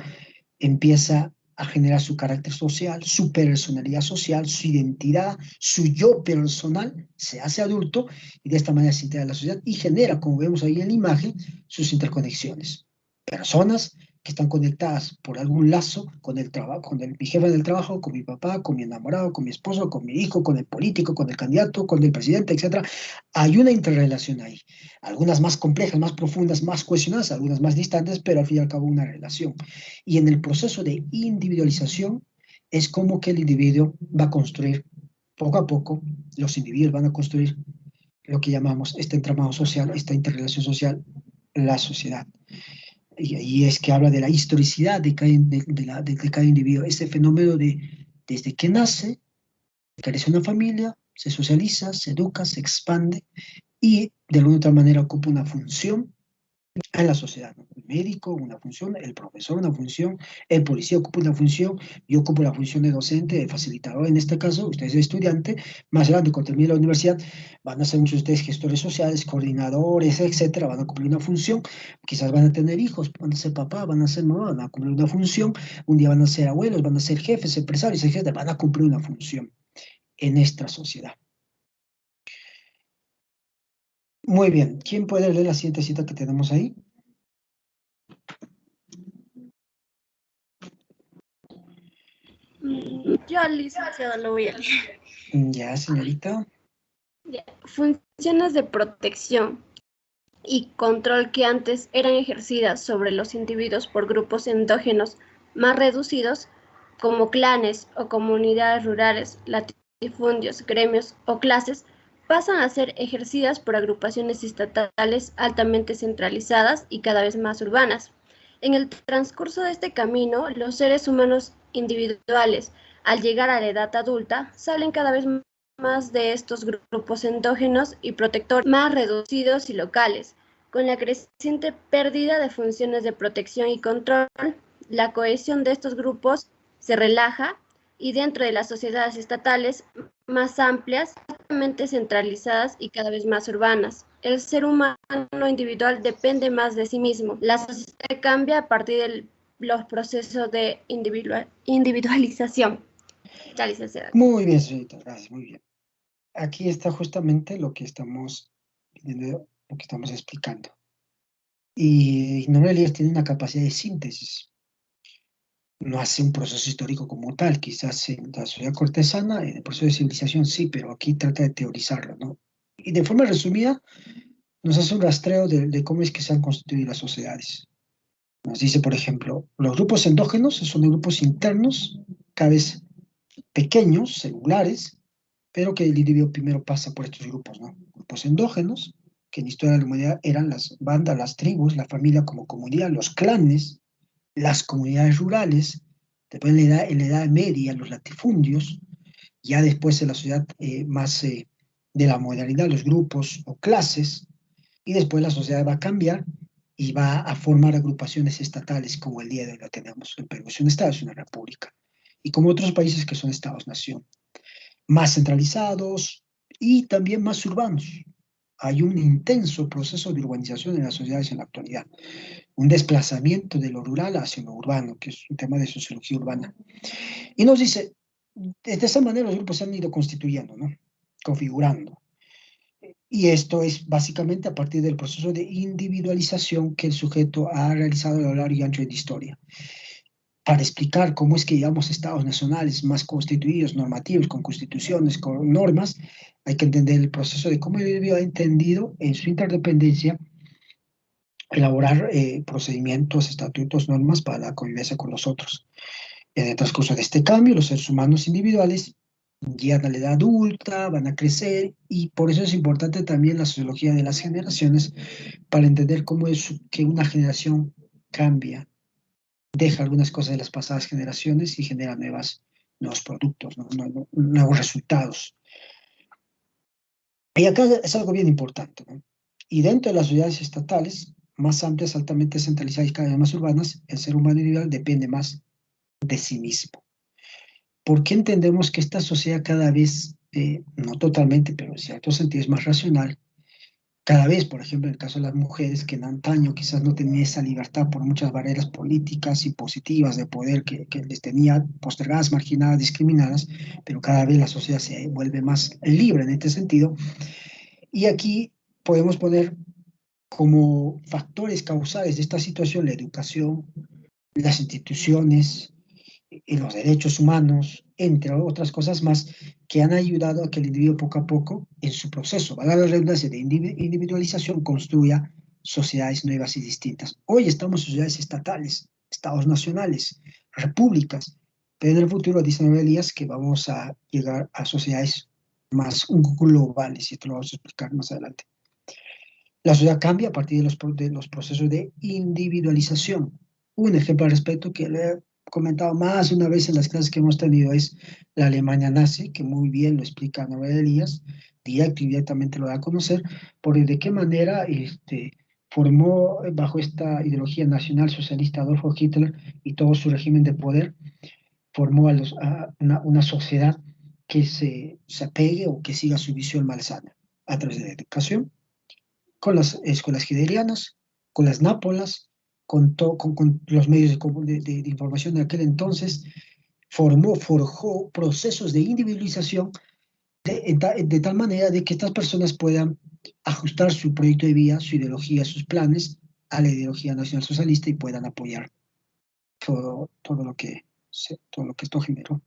empieza a generar su carácter social, su personalidad social, su identidad, su yo personal, se hace adulto y de esta manera se integra a la sociedad y genera, como vemos ahí en la imagen, sus interconexiones. Personas que están conectadas por algún lazo con el trabajo, mi jefe del trabajo, con mi papá, con mi enamorado, con mi esposo, con mi hijo, con el político, con el candidato, con el presidente, etc. Hay una interrelación ahí. Algunas más complejas, más profundas, más cohesionadas, algunas más distantes, pero al fin y al cabo una relación. Y en el proceso de individualización es como que el individuo va a construir, poco a poco, los individuos van a construir lo que llamamos este entramado social, esta interrelación social, la sociedad. Y es que habla de la historicidad de cada individuo, ese fenómeno de desde que nace, crece una familia, se socializa, se educa, se expande y de alguna otra manera ocupa una función en la sociedad, ¿no? El médico, una función, el profesor, una función, el policía ocupa una función, yo ocupo la función de docente, de facilitador en este caso, usted es estudiante, más adelante cuando termine la universidad, van a ser muchos de ustedes gestores sociales, coordinadores, etcétera, van a cumplir una función, quizás van a tener hijos, van a ser papá, van a ser mamá, van a cumplir una función, un día van a ser abuelos, van a ser jefes, empresarios, etcétera, van a cumplir una función en esta sociedad. Muy bien, ¿quién puede leer la siguiente cita que tenemos ahí? Yo, licenciada, lo voy a leer. Ya, señorita. Funciones de protección y control que antes eran ejercidas sobre los individuos por grupos endógenos más reducidos, como clanes o comunidades rurales, latifundios, gremios o clases, pasan a ser ejercidas por agrupaciones estatales altamente centralizadas y cada vez más urbanas. En el transcurso de este camino, los seres humanos individuales, al llegar a la edad adulta, salen cada vez más de estos grupos endógenos y protectores más reducidos y locales. Con la creciente pérdida de funciones de protección y control, la cohesión de estos grupos se relaja y dentro de las sociedades estatales más amplias, altamente centralizadas y cada vez más urbanas, el ser humano individual depende más de sí mismo. La sociedad cambia a partir de los procesos de individualización. Muy bien, señorita, gracias, muy bien. Aquí está justamente lo que estamos explicando. Y Norbert Elias tiene una capacidad de síntesis. No hace un proceso histórico como tal, quizás en la sociedad cortesana, en el proceso de civilización sí, pero aquí trata de teorizarlo, ¿no? Y de forma resumida, nos hace un rastreo de cómo es que se han constituido las sociedades. Nos dice, por ejemplo, los grupos endógenos son grupos internos, cada vez pequeños, celulares, pero que el individuo primero pasa por estos grupos, ¿no? Grupos endógenos, que en la historia de la humanidad eran las bandas, las tribus, la familia como comunidad, los clanes, las comunidades rurales, después en la edad media, los latifundios, ya después en la sociedad más de la modernidad, los grupos o clases, y después la sociedad va a cambiar y va a formar agrupaciones estatales como el día de hoy lo tenemos. El Perú es un estado, es una república, y como otros países que son estados-nación, más centralizados y también más urbanos. Hay un intenso proceso de urbanización en las sociedades en la actualidad, un desplazamiento de lo rural hacia lo urbano, que es un tema de sociología urbana. Y nos dice, de esa manera los grupos se han ido constituyendo, ¿no? Configurando. Y esto es básicamente a partir del proceso de individualización que el sujeto ha realizado a lo largo y ancho de la historia. Para explicar cómo es que llegamos a estados nacionales más constituidos, normativos, con constituciones, con normas, hay que entender el proceso de cómo el individuo ha entendido en su interdependencia elaborar procedimientos, estatutos, normas para la convivencia con los otros. En el transcurso de este cambio, los seres humanos individuales llegan a la edad adulta, van a crecer, y por eso es importante también la sociología de las generaciones para entender cómo es que una generación cambia, deja algunas cosas de las pasadas generaciones y genera nuevos productos, nuevos resultados. Y acá es algo bien importante, ¿no? Y dentro de las sociedades estatales, más amplias, altamente centralizadas y cada vez más urbanas, el ser humano individual depende más de sí mismo. ¿Por qué entendemos que esta sociedad cada vez, no totalmente, pero en cierto sentido es más racional? Cada vez, por ejemplo, en el caso de las mujeres, que en antaño quizás no tenían esa libertad por muchas barreras políticas y positivas de poder que les tenía postergadas, marginadas, discriminadas, pero cada vez la sociedad se vuelve más libre en este sentido. Y aquí podemos poner como factores causales de esta situación la educación, las instituciones, y los derechos humanos, entre otras cosas más, que han ayudado a que el individuo poco a poco, en su proceso, valga la redundancia, de individualización, construya sociedades nuevas y distintas. Hoy estamos en sociedades estatales, estados nacionales, repúblicas, pero en el futuro dice Norbert Elias que vamos a llegar a sociedades más globales, y esto lo vamos a explicar más adelante. La sociedad cambia a partir de los procesos de individualización. Un ejemplo al respecto que le he comentado más de una vez en las clases que hemos tenido es la Alemania nazi, que muy bien lo explica Norbert Elias, directamente lo da a conocer, por de qué manera formó bajo esta ideología nacional socialista Adolfo Hitler y todo su régimen de poder, formó una sociedad que se apegue o que siga su visión malsana a través de la educación, con las escuelas hitlerianas, con las nápolas, con los medios de información de aquel entonces, forjó procesos de individualización de tal manera de que estas personas puedan ajustar su proyecto de vida, su ideología, sus planes a la ideología nacional socialista y puedan apoyar todo lo que esto generó.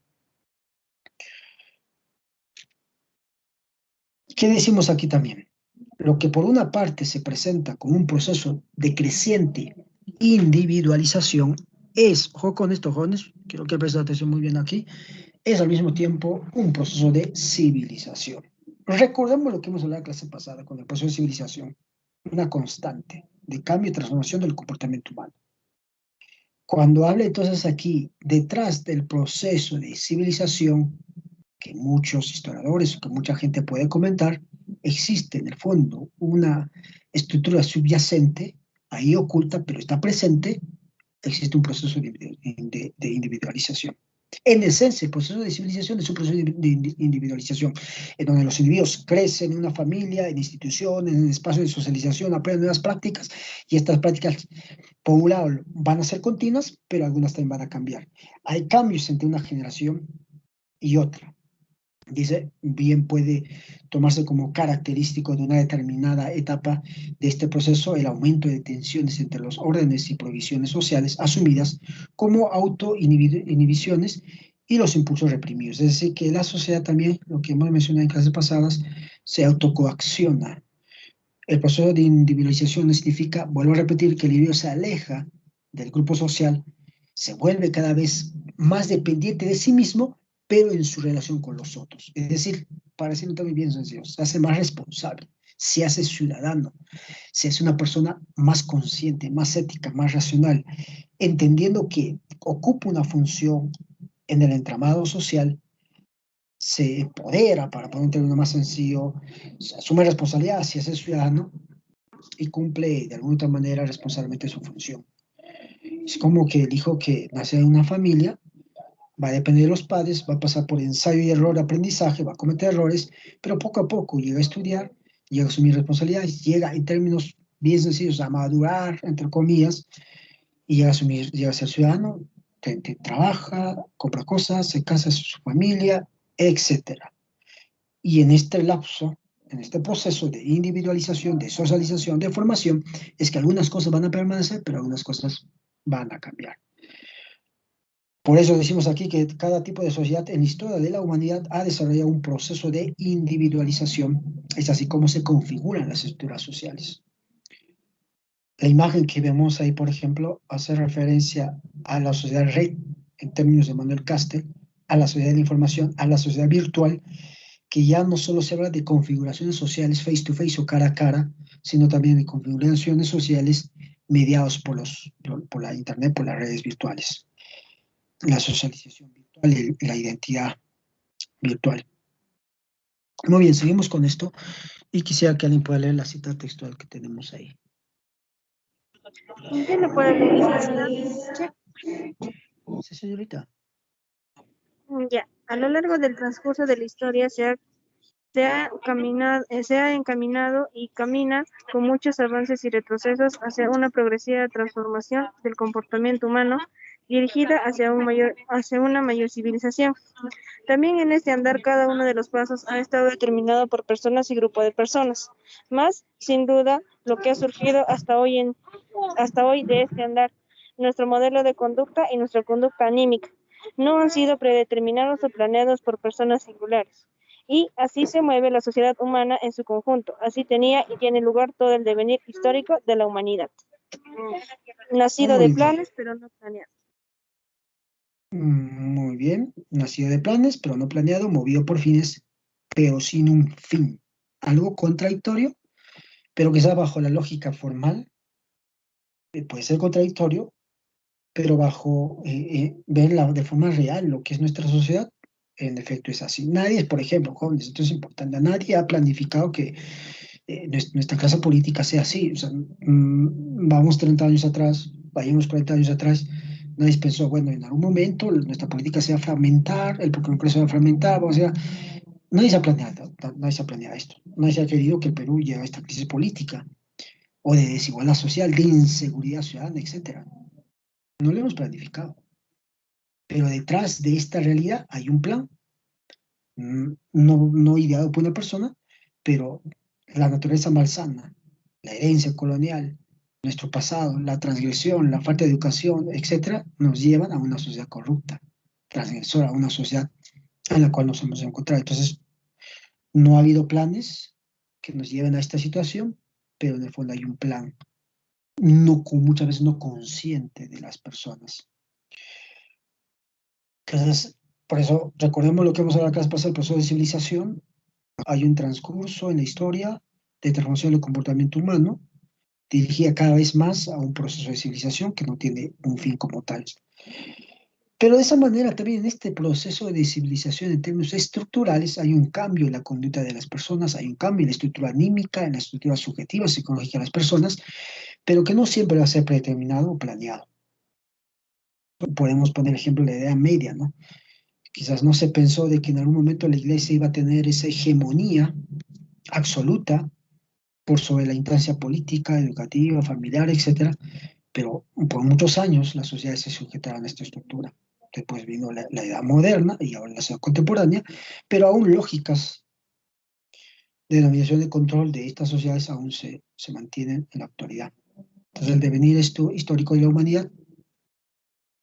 ¿Qué decimos aquí también? Lo que por una parte se presenta como un proceso de creciente individualización es, ojo con esto, jóvenes, quiero que presten atención muy bien aquí, es al mismo tiempo un proceso de civilización. Recordemos lo que hemos hablado en la clase pasada con el proceso de civilización, una constante de cambio y transformación del comportamiento humano. Cuando habla entonces aquí, detrás del proceso de civilización, que muchos historiadores, que mucha gente puede comentar, existe en el fondo una estructura subyacente, ahí oculta, pero está presente, existe un proceso de individualización. En esencia, el proceso de civilización es un proceso de individualización, en donde los individuos crecen en una familia, en instituciones, en espacios de socialización, aprenden nuevas prácticas, y estas prácticas, por un lado, van a ser continuas, pero algunas también van a cambiar. Hay cambios entre una generación y otra. Dice, bien puede tomarse como característico de una determinada etapa de este proceso el aumento de tensiones entre los órdenes y prohibiciones sociales asumidas como autoinhibiciones y los impulsos reprimidos. Es decir, que la sociedad también, lo que hemos mencionado en clases pasadas, se autocoacciona. El proceso de individualización significa, vuelvo a repetir, que el individuo se aleja del grupo social, se vuelve cada vez más dependiente de sí mismo, pero en su relación con los otros. Es decir, para decirlo también bien sencillo, se hace más responsable, se hace ciudadano, se hace una persona más consciente, más ética, más racional, entendiendo que ocupa una función en el entramado social, se empodera, para poner un término más sencillo, se asume responsabilidad, se hace ciudadano y cumple de alguna otra manera responsablemente su función. Es como que el hijo que nace en una familia va a depender de los padres, va a pasar por ensayo y error, aprendizaje, va a cometer errores, pero poco a poco llega a estudiar, llega a asumir responsabilidades, llega en términos bien sencillos a madurar, entre comillas, y llega a asumir, llega a ser ciudadano, trabaja, compra cosas, se casa, su familia, etc. Y en este lapso, en este proceso de individualización, de socialización, de formación, es que algunas cosas van a permanecer, pero algunas cosas van a cambiar. Por eso decimos aquí que cada tipo de sociedad en la historia de la humanidad ha desarrollado un proceso de individualización. Es así como se configuran las estructuras sociales. La imagen que vemos ahí, por ejemplo, hace referencia a la sociedad red, en términos de Manuel Castells, a la sociedad de la información, a la sociedad virtual, que ya no solo se habla de configuraciones sociales face to face o cara a cara, sino también de configuraciones sociales mediadas por la internet, por las redes virtuales. La socialización virtual y la identidad virtual. Muy bien, seguimos con esto y quisiera que alguien pueda leer la cita textual que tenemos ahí. ¿Quién lo puede leer? Sí, señorita. Ya, a lo largo del transcurso de la historia se ha encaminado y camina con muchos avances y retrocesos hacia una progresiva transformación del comportamiento humano dirigida hacia una mayor civilización. También en este andar cada uno de los pasos ha estado determinado por personas y grupos de personas, más sin duda lo que ha surgido hasta hoy de este andar, nuestro modelo de conducta y nuestra conducta anímica, no han sido predeterminados o planeados por personas singulares. Y así se mueve la sociedad humana en su conjunto. Así tenía y tiene lugar todo el devenir histórico de la humanidad. Nacido de planes, pero no planeado. Muy bien. Nacido de planes, pero no planeado, movido por fines, pero sin un fin. Algo contradictorio, pero que está bajo la lógica formal. Puede ser contradictorio, pero bajo verla de forma real, lo que es nuestra sociedad, en efecto es así. Nadie, por ejemplo, jóvenes, esto es importante, nadie ha planificado que nuestra clase política sea así. O sea, vamos 30 años atrás, vayamos 40 años atrás, nadie pensó, bueno, en algún momento nuestra política se va a fragmentar, el Congreso va a fragmentar, o sea, nadie se ha planeado esto. Nadie se ha querido que el Perú llegue a esta crisis política, o de desigualdad social, de inseguridad ciudadana, etc. No lo hemos planificado. Pero detrás de esta realidad hay un plan, no ideado por una persona, pero la naturaleza malsana, la herencia colonial, nuestro pasado, la transgresión, la falta de educación, etcétera, nos llevan a una sociedad corrupta, transgresora, a una sociedad en la cual nos hemos encontrado. Entonces, no ha habido planes que nos lleven a esta situación, pero en el fondo hay un plan, muchas veces no consciente de las personas. Entonces, por eso recordemos lo que hemos hablado acá pasado, el proceso de civilización hay un transcurso en la historia de transformación del comportamiento humano, dirigida cada vez más a un proceso de civilización que no tiene un fin como tal. Pero de esa manera también en este proceso de civilización en términos estructurales hay un cambio en la conducta de las personas, hay un cambio en la estructura anímica, en la estructura subjetiva, psicológica de las personas, pero que no siempre va a ser predeterminado o planeado. Podemos poner ejemplo de la Edad Media, ¿no? Quizás no se pensó de que en algún momento la iglesia iba a tener esa hegemonía absoluta por sobre la instancia política, educativa, familiar, etcétera, pero por muchos años las sociedades se sujetaron a esta estructura. Después vino la edad moderna y ahora la edad contemporánea, pero aún lógicas de dominación y control de estas sociedades aún se mantienen en la actualidad. Entonces el devenir histórico de la humanidad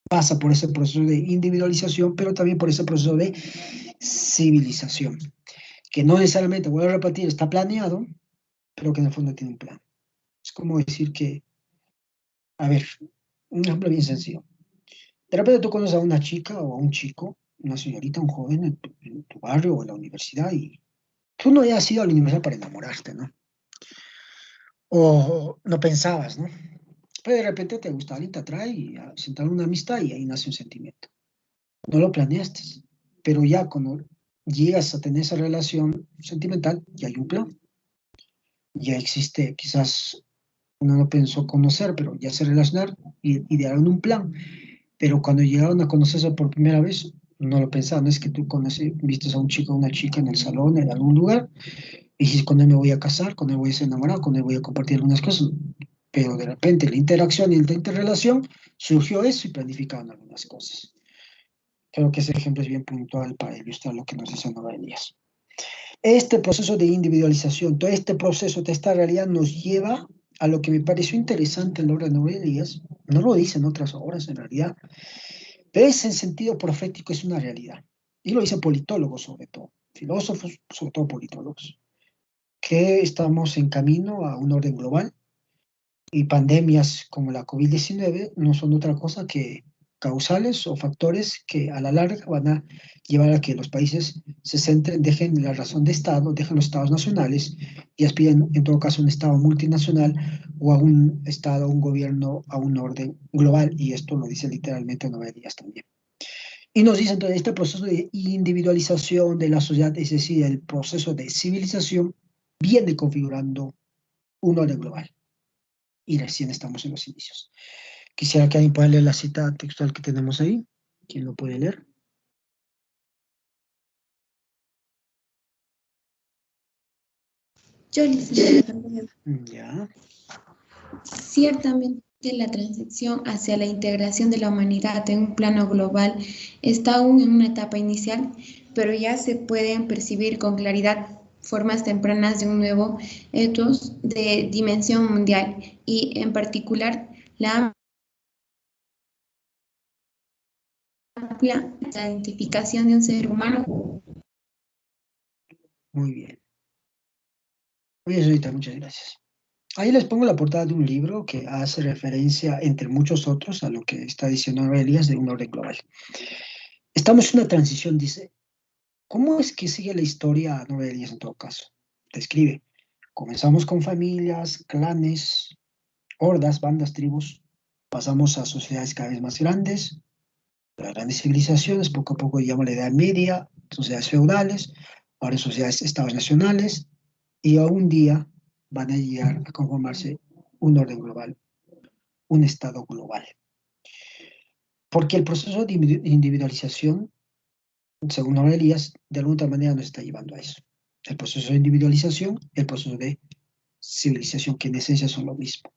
pasa por ese proceso de individualización, pero también por ese proceso de civilización, que no necesariamente, vuelvo a repetir, está planeado, pero que en el fondo tiene un plan. Es como decir que, a ver, un ejemplo bien sencillo. De repente tú conoces a una chica o a un chico, una señorita, un joven en tu barrio o en la universidad y tú no hayas ido a la universidad para enamorarte, ¿no? O no pensabas, ¿no? Pero de repente te gusta alguien, te atrae y se entabla una amistad y ahí nace un sentimiento. No lo planeaste, pero ya cuando llegas a tener esa relación sentimental, ya hay un plan. Ya existe, quizás uno no pensó conocer, pero ya se relacionaron y idearon un plan. Pero cuando llegaron a conocerse por primera vez, no lo pensaban. Es que tú viste a un chico o una chica en el salón, en algún lugar, y dices, con él me voy a casar, con él voy a ser enamorado, con él voy a compartir algunas cosas. Pero de repente la interacción y la interrelación surgió eso y planificaron algunas cosas. Creo que ese ejemplo es bien puntual para ilustrar lo que nos dice Nora Elías. Este proceso de individualización, todo este proceso de esta realidad nos lleva a lo que me pareció interesante en la obra de Nora Elías. No lo dicen otras obras en realidad, pero es en sentido profético, es una realidad. Y lo dicen politólogos sobre todo, filósofos, sobre todo politólogos, que estamos en camino a un orden global y pandemias como la COVID-19 no son otra cosa que causales o factores que a la larga van a llevar a que los países se centren, dejen la razón de Estado, dejen los estados nacionales y aspiren en todo caso a un Estado multinacional o a un Estado, un gobierno, a un orden global, y esto lo dice literalmente Nora Elías también. Y nos dice entonces este proceso de individualización de la sociedad, es decir, el proceso de civilización, viene configurando un orden global. Y recién estamos en los inicios. Quisiera que alguien pueda leer la cita textual que tenemos ahí. ¿Quién lo puede leer? Yo, licenciada. Ya. Ciertamente la transición hacia la integración de la humanidad en un plano global está aún en una etapa inicial, pero ya se pueden percibir con claridad formas tempranas de un nuevo ethos de dimensión mundial y, en particular, la amplia identificación de un ser humano. Muy bien. Muy bien, señorita, muchas gracias. Ahí les pongo la portada de un libro que hace referencia, entre muchos otros, a lo que está diciendo Nora Elías de un orden global. Estamos en una transición, dice. ¿Cómo es que sigue la historia Nora Elías en todo caso? Describe. Comenzamos con familias, clanes, hordas, bandas, tribus. Pasamos a sociedades cada vez más grandes, las grandes civilizaciones, poco a poco llegamos a la Edad Media, sociedades feudales, ahora sociedades, estados nacionales, y a un día van a llegar a conformarse un orden global, un estado global. Porque el proceso de individualización, según Nora Elías, de alguna manera nos está llevando a eso. El proceso de individualización, el proceso de civilización, que en esencia son lo mismo.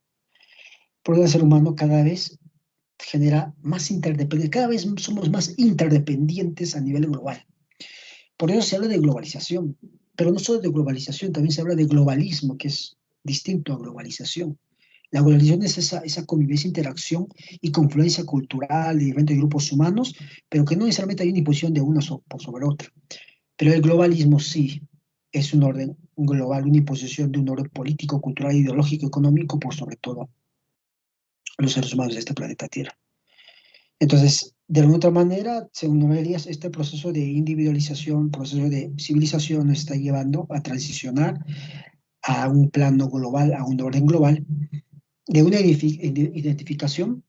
Por el ser humano cada vez genera más interdependencia, cada vez somos más interdependientes a nivel global. Por eso se habla de globalización, pero no solo de globalización, también se habla de globalismo, que es distinto a globalización. La globalización es esa convivencia, interacción y confluencia cultural de diferentes grupos humanos, pero que no necesariamente hay una imposición de una por sobre otra. Pero el globalismo sí es un orden global, una imposición de un orden político, cultural, ideológico, económico, por sobre todo los seres humanos de este planeta Tierra. Entonces, De alguna otra manera, según Noel Elías, este proceso de individualización, proceso de civilización nos está llevando a transicionar a un plano global, a un orden global, de una identificación,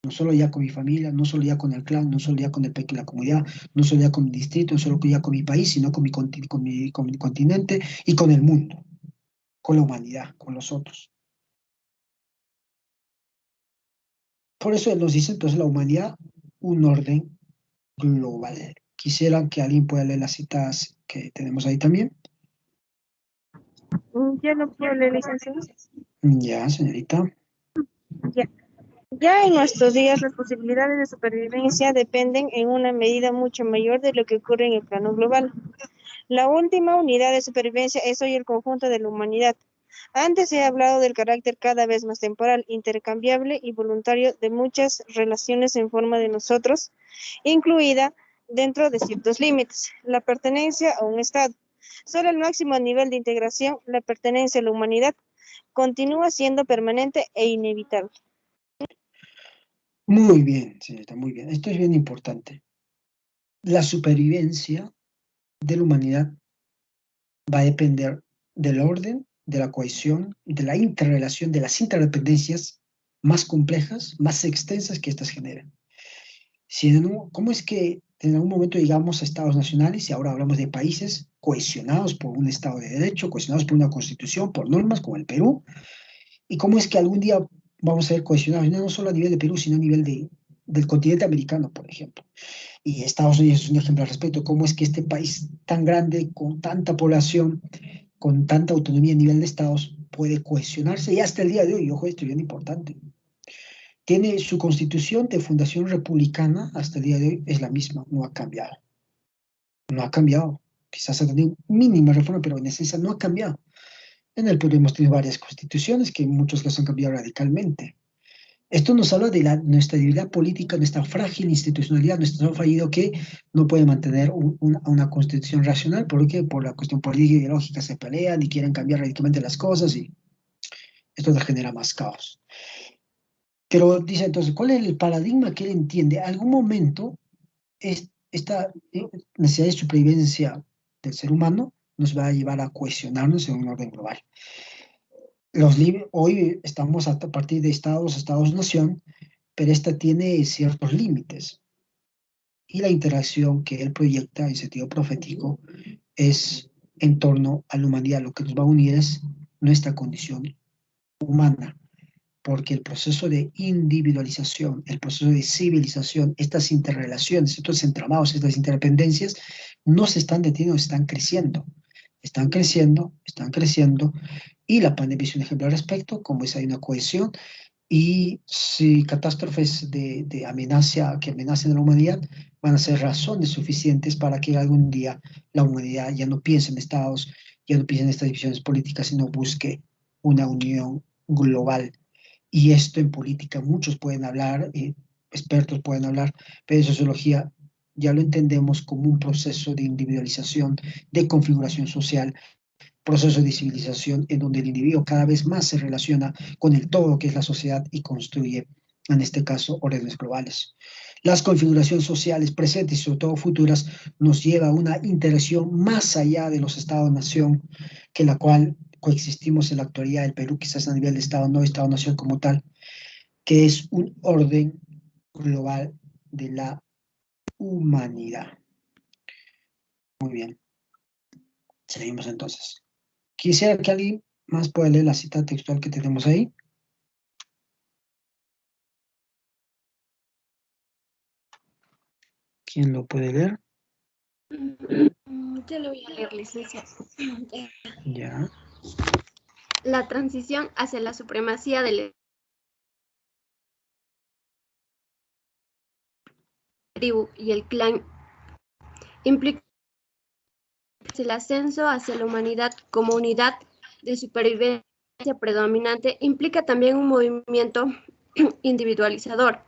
no solo ya con mi familia, no solo ya con el clan, no solo ya con la comunidad, no solo ya con mi distrito, no solo ya con mi país, sino con mi continente y con el mundo, con la humanidad, con los otros. Por eso nos dice entonces la humanidad, un orden global. Quisiera que alguien pueda leer las citas que tenemos ahí también. Ya no puedo leer, licenciado. Ya, señorita. Ya en nuestros días las posibilidades de supervivencia dependen en una medida mucho mayor de lo que ocurre en el plano global. La última unidad de supervivencia es hoy el conjunto de la humanidad. Antes he hablado del carácter cada vez más temporal, intercambiable y voluntario de muchas relaciones en forma de nosotros, incluida dentro de ciertos límites, la pertenencia a un Estado. Solo el máximo nivel de integración, la pertenencia a la humanidad, continúa siendo permanente e inevitable. Muy bien, señorita, muy bien. Esto es bien importante. La supervivencia de la humanidad va a depender del orden, de la cohesión, de la interrelación, de las interdependencias más complejas, más extensas que éstas generan. ¿Cómo es que en algún momento llegamos a estados nacionales y ahora hablamos de países cohesionados por un Estado de Derecho, cohesionados por una constitución, por normas como el Perú? ¿Y cómo es que algún día vamos a ser cohesionados, no solo a nivel de Perú, sino a nivel del continente americano, por ejemplo? Y Estados Unidos es un ejemplo al respecto. ¿Cómo es que este país tan grande, con tanta población, con tanta autonomía a nivel de estados, puede cohesionarse? Y hasta el día de hoy, ojo, esto es bien importante. Tiene su constitución de fundación republicana, hasta el día de hoy es la misma, no ha cambiado. No ha cambiado. Quizás ha tenido mínima reforma, pero en esencia no ha cambiado. En el Perú hemos tenido varias constituciones que en muchos casos han cambiado radicalmente. Esto nos habla de nuestra debilidad política, nuestra frágil institucionalidad, nuestro Estado fallido que no puede mantener una constitución racional porque por la cuestión política y ideológica se pelean y quieren cambiar radicalmente las cosas y esto nos genera más caos. Pero dice entonces, ¿cuál es el paradigma que él entiende? Algún momento esta necesidad de supervivencia del ser humano nos va a llevar a cohesionarnos en un orden global. Hoy estamos a partir de estados-nación, pero esta tiene ciertos límites. Y la interacción que él proyecta en sentido profético es en torno a la humanidad. Lo que nos va a unir es nuestra condición humana, porque el proceso de individualización, el proceso de civilización, estas interrelaciones, estos entramados, estas interdependencias, no se están deteniendo, están creciendo. Están creciendo, y la pandemia es un ejemplo al respecto, como es hay una cohesión, y si catástrofes que amenacen a la humanidad van a ser razones suficientes para que algún día la humanidad ya no piense en estados, ya no piense en estas divisiones políticas, sino busque una unión global. Y esto en política muchos pueden hablar, expertos pueden hablar, pero en sociología ya lo entendemos como un proceso de individualización, de configuración social, proceso de civilización en donde el individuo cada vez más se relaciona con el todo que es la sociedad y construye, en este caso, órdenes globales. Las configuraciones sociales presentes y sobre todo futuras nos lleva a una interacción más allá de los estados-nación, que la cual coexistimos en la actualidad del Perú, quizás a nivel de estado, no estado-nación como tal, que es un orden global de la humanidad. Muy bien. Seguimos entonces. Quisiera que alguien más pueda leer la cita textual que tenemos ahí. ¿Quién lo puede leer? Yo lo voy a leer, licenciado. Ya. La transición hacia la supremacía del tribu y el clan implica el ascenso hacia la humanidad como unidad de supervivencia predominante, implica también un movimiento individualizador.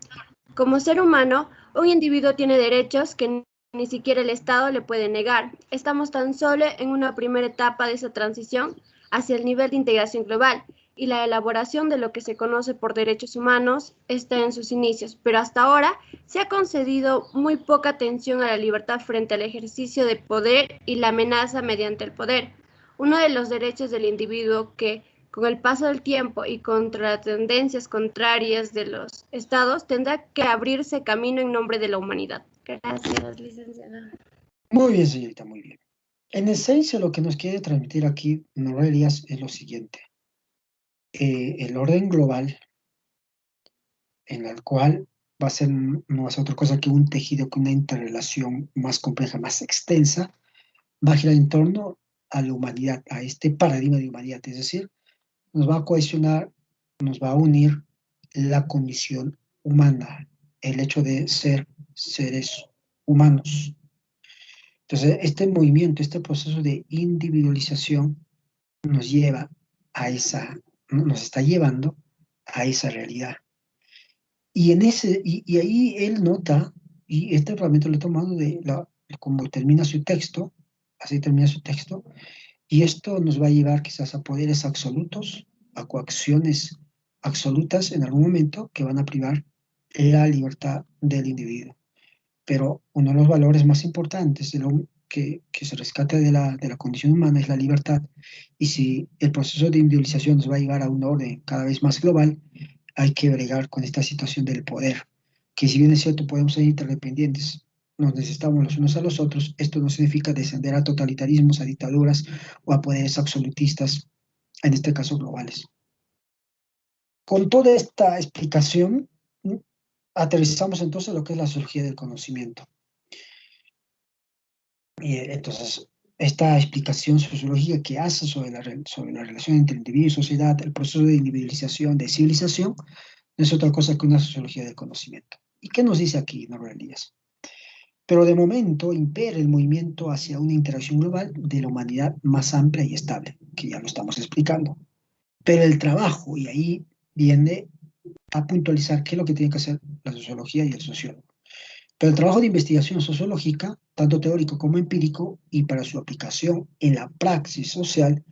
Como ser humano, un individuo tiene derechos que ni siquiera el Estado le puede negar. Estamos tan solo en una primera etapa de esa transición hacia el nivel de integración global. y la elaboración de lo que se conoce por derechos humanos está en sus inicios, pero hasta ahora se ha concedido muy poca atención a la libertad frente al ejercicio de poder y la amenaza mediante el poder, uno de los derechos del individuo que, con el paso del tiempo y contra las tendencias contrarias de los estados, tendrá que abrirse camino en nombre de la humanidad. Gracias, licenciada. Muy bien, señorita, muy bien. En esencia, lo que nos quiere transmitir aquí Norbert Elias es lo siguiente. El orden global, en el cual va a ser, no va a ser otra cosa que un tejido, que una interrelación más compleja, más extensa, va a girar en torno a la humanidad, a este paradigma de humanidad, es decir, nos va a cohesionar, nos va a unir la condición humana, el hecho de ser seres humanos. Entonces, este movimiento, este proceso de individualización nos lleva a nos está llevando a esa realidad. Y ahí él nota, y este fragmento lo he tomado como termina su texto, así termina su texto, y esto nos va a llevar quizás a poderes absolutos, a coacciones absolutas en algún momento que van a privar la libertad del individuo. Pero uno de los valores más importantes que se rescata de la condición humana es la libertad. Y si el proceso de individualización nos va a llevar a un orden cada vez más global, hay que bregar con esta situación del poder, que si bien es cierto podemos ser interdependientes, nos necesitamos los unos a los otros, esto no significa descender a totalitarismos, a dictaduras o a poderes absolutistas, en este caso globales. Con toda esta explicación, aterrizamos entonces lo que es la sociología del conocimiento. Y entonces, esta explicación sociológica que hace sobre la relación entre individuo y sociedad, el proceso de individualización, de civilización, no es otra cosa que una sociología del conocimiento. ¿Y qué nos dice aquí Norbert Elias? Pero de momento impera el movimiento hacia una interacción global de la humanidad más amplia y estable, que ya lo estamos explicando. Pero el trabajo, y ahí viene a puntualizar qué es lo que tiene que hacer la sociología y el sociólogo. Pero el trabajo de investigación sociológica, tanto teórico como empírico, y para su aplicación en la praxis social,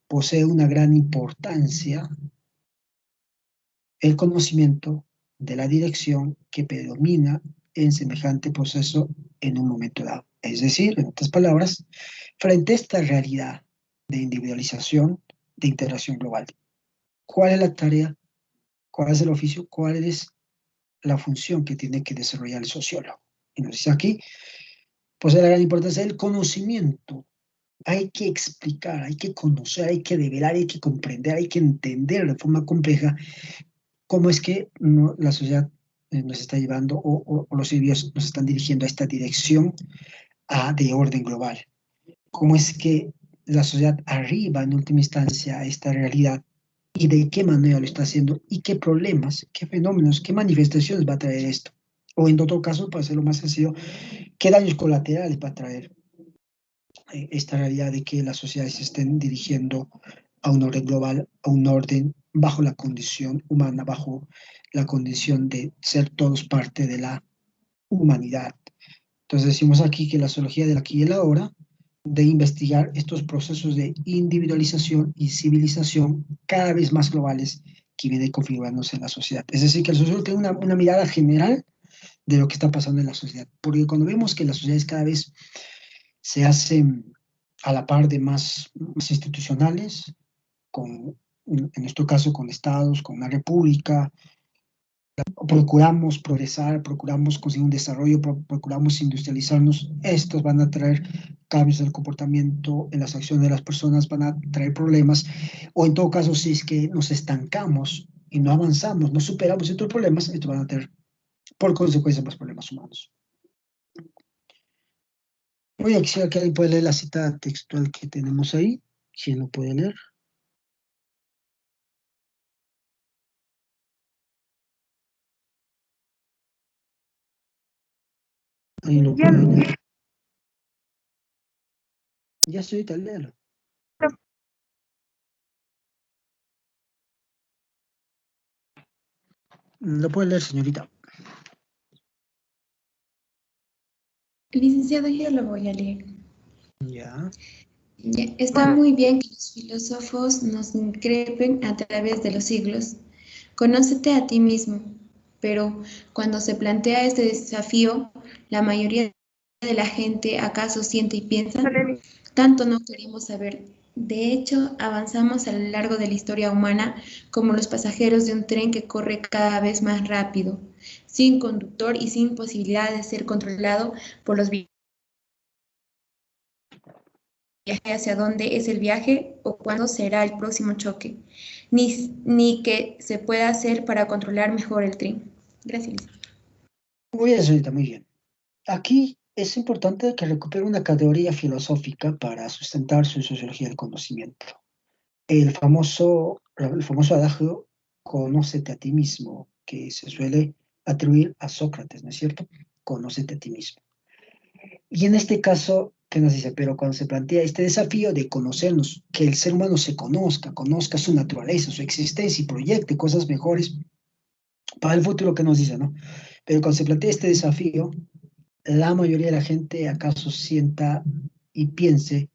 posee una gran importancia el conocimiento de la dirección que predomina en semejante proceso en un momento dado. Es decir, en otras palabras, frente a esta realidad de individualización, de integración global, ¿cuál es la tarea? ¿Cuál es el oficio? ¿Cuál es la función que tiene que desarrollar el sociólogo? Y nos dice aquí, pues la gran importancia del conocimiento. Hay que explicar, hay que conocer, hay que develar, hay que comprender, hay que entender de forma compleja cómo es que la sociedad nos está llevando o los servicios nos están dirigiendo a esta dirección de orden global. Cómo es que la sociedad arriba en última instancia a esta realidad y de qué manera lo está haciendo y qué problemas, qué fenómenos, qué manifestaciones va a traer esto. O en otro caso, para hacerlo más sencillo, qué daños colaterales va a traer esta realidad de que las sociedades se estén dirigiendo a un orden global, a un orden bajo la condición humana, bajo la condición de ser todos parte de la humanidad. Entonces decimos aquí que la sociología del aquí y el ahora, de investigar estos procesos de individualización y civilización cada vez más globales que vienen configurándose en la sociedad. Es decir, que el sociólogo tiene una mirada general de lo que está pasando en la sociedad, porque cuando vemos que las sociedades cada vez se hacen a la par de más institucionales, en nuestro caso con estados, con una república, procuramos progresar, procuramos conseguir un desarrollo, procuramos industrializarnos, estos van a traer cambios del comportamiento en las acciones de las personas, van a traer problemas, o en todo caso, si es que nos estancamos y no avanzamos, no superamos estos problemas, estos van a tener por consecuencia más problemas humanos. Voy a quisiera que alguien pueda leer la cita textual que tenemos ahí, ¿quién lo puede leer? Ahí lo puede leer. Ya estoy ahorita, léelo. Lo puede leer, señorita. Licenciado, yo lo voy a leer. Ya. Está muy bien que los filósofos nos increpen a través de los siglos. Conócete a ti mismo. Pero cuando se plantea este desafío, la mayoría de la gente acaso siente y piensa, tanto no queremos saber. De hecho, avanzamos a lo largo de la historia humana como los pasajeros de un tren que corre cada vez más rápido, sin conductor y sin posibilidad de ser controlado por los viaje hacia dónde es el viaje o cuándo será el próximo choque, ni qué se pueda hacer para controlar mejor el tren. Gracias. Muy bien, señorita, muy bien. Aquí es importante que recupere una categoría filosófica para sustentar su sociología del conocimiento. El famoso adagio, conócete a ti mismo, que se suele atribuir a Sócrates, ¿no es cierto? Conócete a ti mismo. Y en este caso, ¿qué nos dice? Pero cuando se plantea este desafío de conocernos, que el ser humano se conozca su naturaleza, su existencia y proyecte cosas mejores para el futuro, ¿qué nos dice, no? Pero cuando se plantea este desafío, la mayoría de la gente acaso sienta y piense,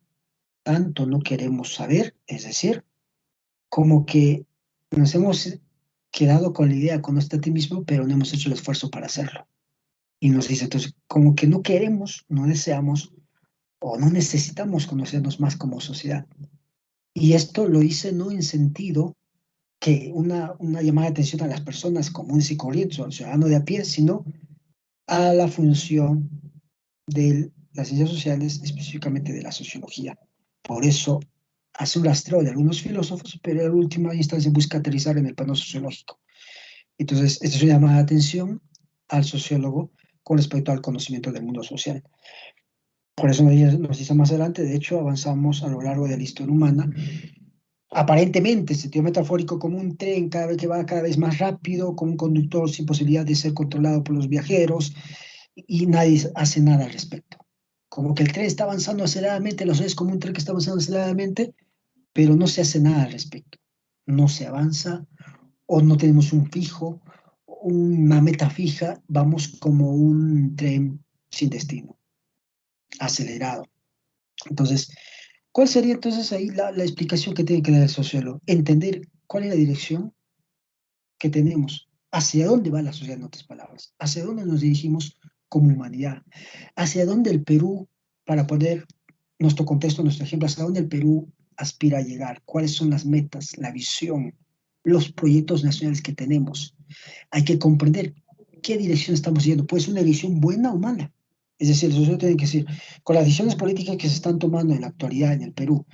tanto no queremos saber, es decir, como que nos hemos quedado con la idea, conócete a ti mismo, pero no hemos hecho el esfuerzo para hacerlo. Y nos dice, entonces, como que no queremos, no deseamos o no necesitamos conocernos más como sociedad. Y esto lo hice no en sentido que una llamada de atención a las personas comunes y corrientes, o al ciudadano de a pie, sino a la función de las ciencias sociales, específicamente de la sociología. Por eso hace un rastreo de algunos filósofos, pero en última instancia busca aterrizar en el plano sociológico. Entonces, esta es una llamada de atención al sociólogo con respecto al conocimiento del mundo social. Por eso nos dice más adelante, de hecho, avanzamos a lo largo de la historia humana, aparentemente, sentido metafórico, como un tren cada vez que va cada vez más rápido, con un conductor sin posibilidad de ser controlado por los viajeros, y nadie hace nada al respecto. Como que el tren está avanzando aceleradamente, lo es como un tren que está avanzando aceleradamente, pero no se hace nada al respecto. No se avanza, o no tenemos un fijo, una meta fija, vamos como un tren sin destino, acelerado. Entonces, ¿cuál sería entonces ahí la explicación que tiene que dar el sociólogo? Entender cuál es la dirección que tenemos, hacia dónde va la sociedad, en otras palabras, hacia dónde nos dirigimos como humanidad, hacia dónde el Perú, para poner nuestro contexto, nuestro ejemplo, hacia dónde el Perú aspira a llegar, cuáles son las metas, la visión, los proyectos nacionales que tenemos. Hay que comprender qué dirección estamos yendo, puede ser una dirección buena o mala. Es decir, el sociólogo tiene que decir, con las decisiones políticas que se están tomando en la actualidad en el Perú,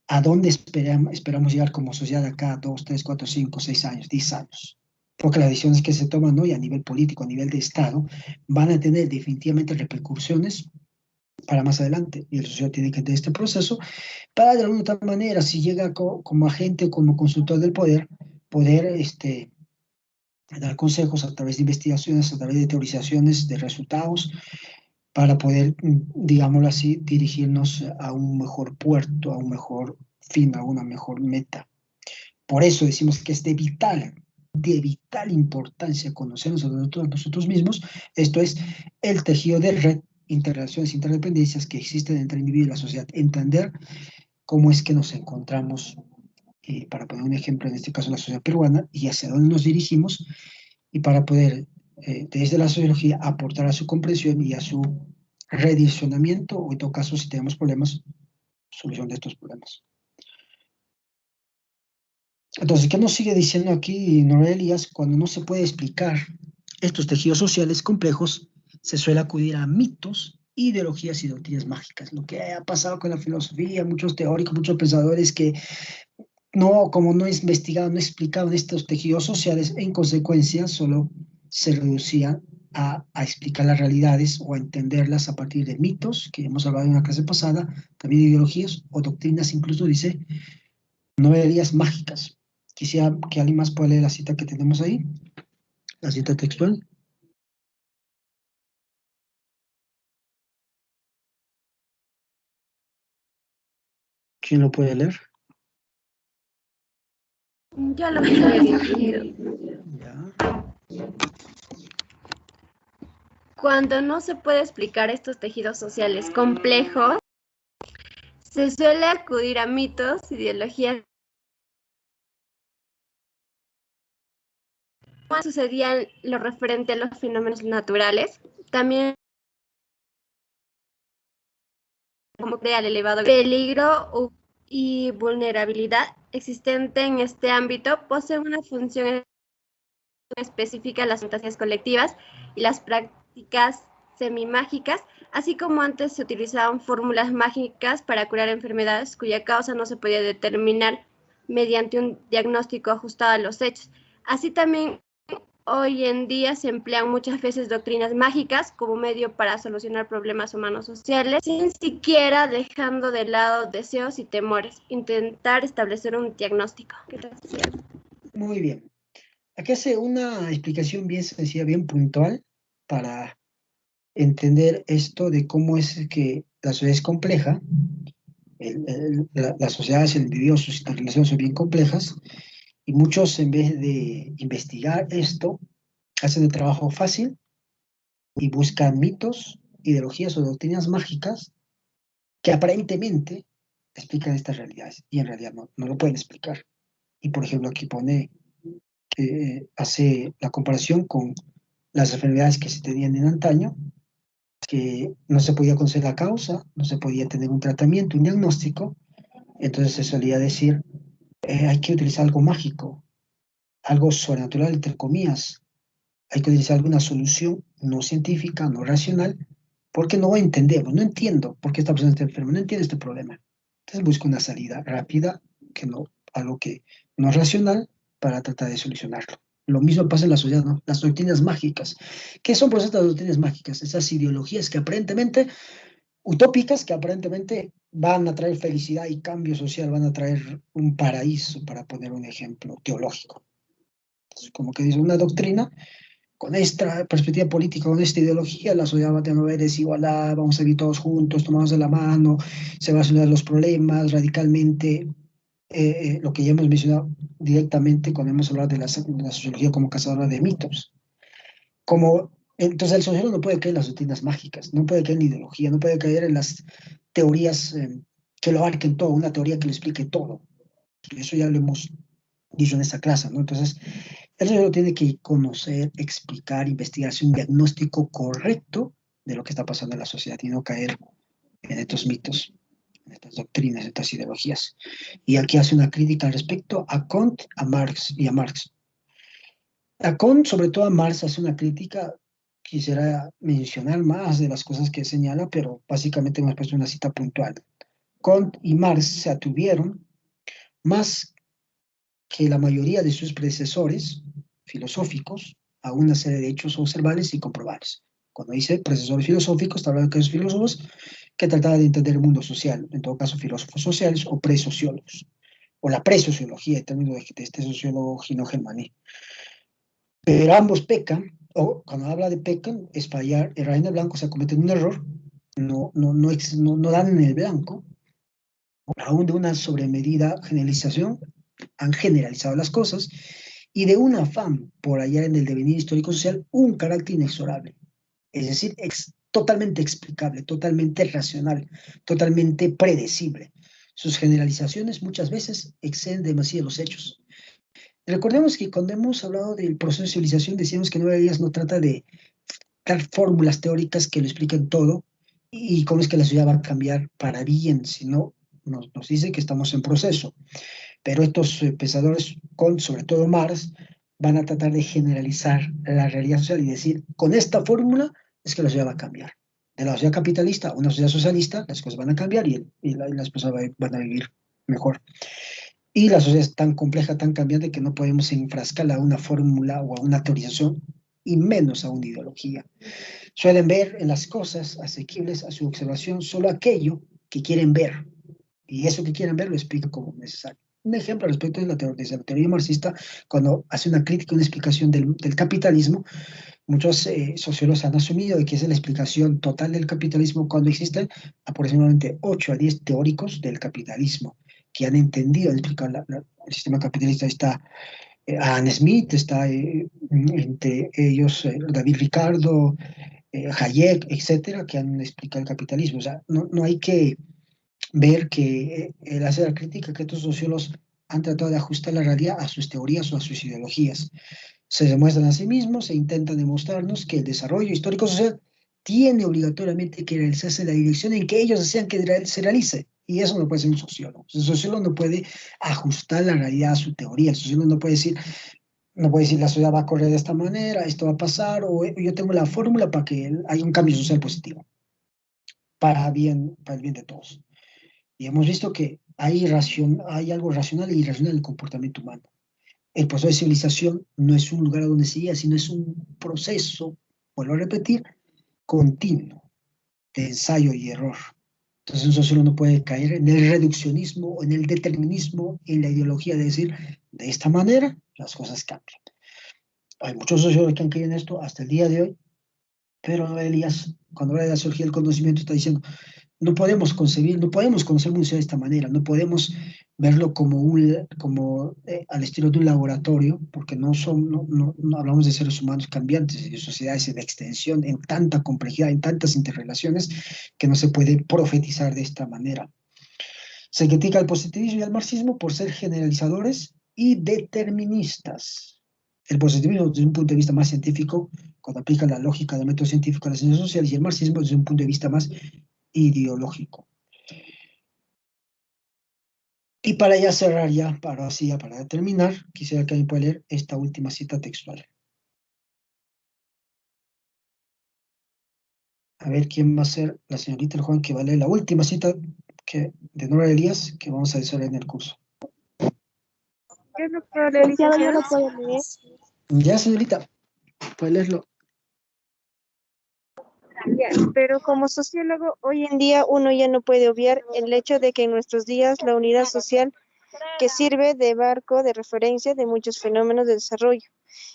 ¿a dónde esperamos llegar como sociedad acá 2, 3, 4, 5, 6 años, 10 años? Porque las decisiones que se toman hoy a nivel político, a nivel de Estado, van a tener definitivamente repercusiones para más adelante. Y el sociólogo tiene que entender este proceso para, de alguna otra manera, si llega como agente o como consultor del poder, poder dar consejos a través de investigaciones, a través de teorizaciones de resultados, para poder, digámoslo así, dirigirnos a un mejor puerto, a un mejor fin, a una mejor meta. Por eso decimos que es de vital importancia conocernos a nosotros mismos. Esto es el tejido de red, interrelaciones, interdependencias que existen entre el individuo y la sociedad. Entender cómo es que nos encontramos, para poner un ejemplo, en este caso la sociedad peruana, y hacia dónde nos dirigimos, y para poder, desde la sociología, aportar a su comprensión y a su redireccionamiento, o en todo caso, si tenemos problemas, solución de estos problemas. Entonces, ¿qué nos sigue diciendo aquí Noé Elías? Cuando no se puede explicar estos tejidos sociales complejos, se suele acudir a mitos, ideologías y doctrinas mágicas. Lo que ha pasado con la filosofía, muchos teóricos, muchos pensadores que como no investigaban, no explicaban estos tejidos sociales, en consecuencia solo se reducían a explicar las realidades o a entenderlas a partir de mitos, que hemos hablado en una clase pasada, también ideologías o doctrinas, incluso dice, novedades mágicas. Quisiera que alguien más pueda leer la cita que tenemos ahí, la cita textual. ¿Quién lo puede leer? Ya lo he dirigido. Ya. Cuando no se puede explicar estos tejidos sociales complejos, Se suele acudir a mitos, ideologías. ¿Cómo sucedía lo referente a los fenómenos naturales? También como crea el elevado peligro y vulnerabilidad existente en este ámbito, posee una función específica en las fantasías colectivas y las prácticas semimágicas, así como antes se utilizaban fórmulas mágicas para curar enfermedades cuya causa no se podía determinar mediante un diagnóstico ajustado a los hechos. Así también hoy en día se emplean muchas veces doctrinas mágicas como medio para solucionar problemas humanos sociales, sin siquiera dejando de lado deseos y temores, intentar establecer un diagnóstico. Gracias. Muy bien. Aquí hace una explicación bien sencilla, bien puntual, para entender esto de cómo es que la sociedad es compleja, las sociedades, el individuo, sus interrelaciones son bien complejas, y muchos en vez de investigar esto, hacen el trabajo fácil y buscan mitos, ideologías o doctrinas mágicas que aparentemente explican estas realidades, y en realidad no lo pueden explicar. Y por ejemplo aquí pone, hace la comparación con las enfermedades que se tenían en antaño, que no se podía conocer la causa, no se podía tener un tratamiento, un diagnóstico, entonces se solía decir, hay que utilizar algo mágico, algo sobrenatural, entre comillas, hay que utilizar alguna solución no científica, no racional, porque no entendemos, no entiendo por qué esta persona está enferma, no entiendo este problema. Entonces busco una salida rápida, algo que no es racional, para tratar de solucionarlo. Lo mismo pasa en la sociedad, ¿no? Las doctrinas mágicas. ¿Qué son por estas doctrinas mágicas? Esas ideologías que aparentemente, utópicas, que aparentemente van a traer felicidad y cambio social, van a traer un paraíso, para poner un ejemplo teológico. Entonces, como que dice una doctrina, con esta perspectiva política, con esta ideología, la sociedad va a tener desigualdad, vamos a vivir todos juntos, tomados de la mano, se van a solucionar los problemas radicalmente. Lo que ya hemos mencionado directamente cuando hemos hablado de la sociología como cazadora de mitos. Entonces el sociólogo no puede caer en las rutinas mágicas, no puede caer en la ideología, no puede caer en las teorías que lo abarquen todo, una teoría que lo explique todo. Eso ya lo hemos dicho en esta clase, ¿no? Entonces, el sociólogo tiene que conocer, explicar, investigar, hacer un diagnóstico correcto de lo que está pasando en la sociedad y no caer en estos mitos, en estas doctrinas, en estas ideologías. Y aquí hace una crítica al respecto a Kant, a Marx y a Marx. A Kant, sobre todo a Marx, hace una crítica. Quisiera mencionar más de las cosas que señala, pero básicamente hemos puesto una cita puntual. Kant y Marx se atuvieron más que la mayoría de sus predecesores filosóficos a una serie de hechos observables y comprobables. Cuando dice predecesores filosóficos, está hablando de aquellos filósofos que trataban de entender el mundo social, en todo caso filósofos sociales o presociólogos, o la presociología, en términos de este sociólogo Gino Germani. Pero ambos pecan, o cuando habla de pecan, es fallar, errar en el blanco, o sea, cometen un error, no dan en el blanco, aún de una sobremedida generalización, han generalizado las cosas, y de un afán por hallar en el devenir histórico-social un carácter inexorable, es decir, totalmente explicable, totalmente racional, totalmente predecible. Sus generalizaciones muchas veces exceden demasiado los hechos. Recordemos que cuando hemos hablado del proceso de civilización, decíamos que Nueve Días no trata de dar fórmulas teóricas que lo expliquen todo y cómo es que la sociedad va a cambiar para bien, sino nos dice que estamos en proceso. Pero estos pensadores, sobre todo Marx, van a tratar de generalizar la realidad social y decir, con esta fórmula es que la sociedad va a cambiar. De la sociedad capitalista a una sociedad socialista, las cosas van a cambiar y las personas van a vivir mejor. Y la sociedad es tan compleja, tan cambiante, que no podemos enfrascarla a una fórmula o a una teorización, y menos a una ideología. Suelen ver en las cosas asequibles a su observación solo aquello que quieren ver, y eso que quieren ver lo explican como necesario. Un ejemplo respecto de la teoría marxista, cuando hace una crítica, una explicación del capitalismo, muchos sociólogos han asumido de que es la explicación total del capitalismo, cuando existen aproximadamente 8 a 10 teóricos del capitalismo que han entendido, explicado el sistema capitalista. Está Adam Smith, está entre ellos David Ricardo, Hayek, etcétera, que han explicado el capitalismo. O sea, no hay que ver que él hace la crítica que estos sociólogos han tratado de ajustar la realidad a sus teorías o a sus ideologías. Se demuestran a sí mismos e intentan demostrarnos que el desarrollo histórico-social tiene obligatoriamente que realizarse en la dirección en que ellos desean que se realice. Y eso no puede ser un sociólogo. El sociólogo no puede ajustar la realidad a su teoría. El sociólogo no puede decir la sociedad va a correr de esta manera, esto va a pasar, o yo tengo la fórmula para que haya un cambio social positivo, para el bien de todos. Y hemos visto que hay algo racional e irracional en el comportamiento humano. El proceso de civilización no es un lugar a donde se llega, sino es un proceso, vuelvo a repetir, continuo, de ensayo y error. Entonces un sociólogo no puede caer en el reduccionismo o en el determinismo, en la ideología de decir, de esta manera las cosas cambian. Hay muchos sociólogos que han caído en esto hasta el día de hoy, pero Elías, cuando habla de la sociología del conocimiento, está diciendo, no podemos conocer el mundo de esta manera, no podemos verlo como al estilo de un laboratorio, porque no hablamos de seres humanos cambiantes, de sociedades en extensión, en tanta complejidad, en tantas interrelaciones, que no se puede profetizar de esta manera. Se critica al positivismo y al marxismo por ser generalizadores y deterministas. El positivismo desde un punto de vista más científico, cuando aplica la lógica del método científico a las ciencias sociales, y el marxismo desde un punto de vista más ideológico. Y para ya cerrar, para terminar, quisiera que alguien pueda leer esta última cita textual. A ver quién va a ser la señorita el joven que va a leer la última cita de Nora Elías que vamos a desarrollar en el curso. ¿Qué es lo que licenciado? Yo lo puedo leer. Ya, señorita, puede leerlo. Pero como sociólogo, hoy en día uno ya no puede obviar el hecho de que en nuestros días la unidad social que sirve de marco de referencia de muchos fenómenos de desarrollo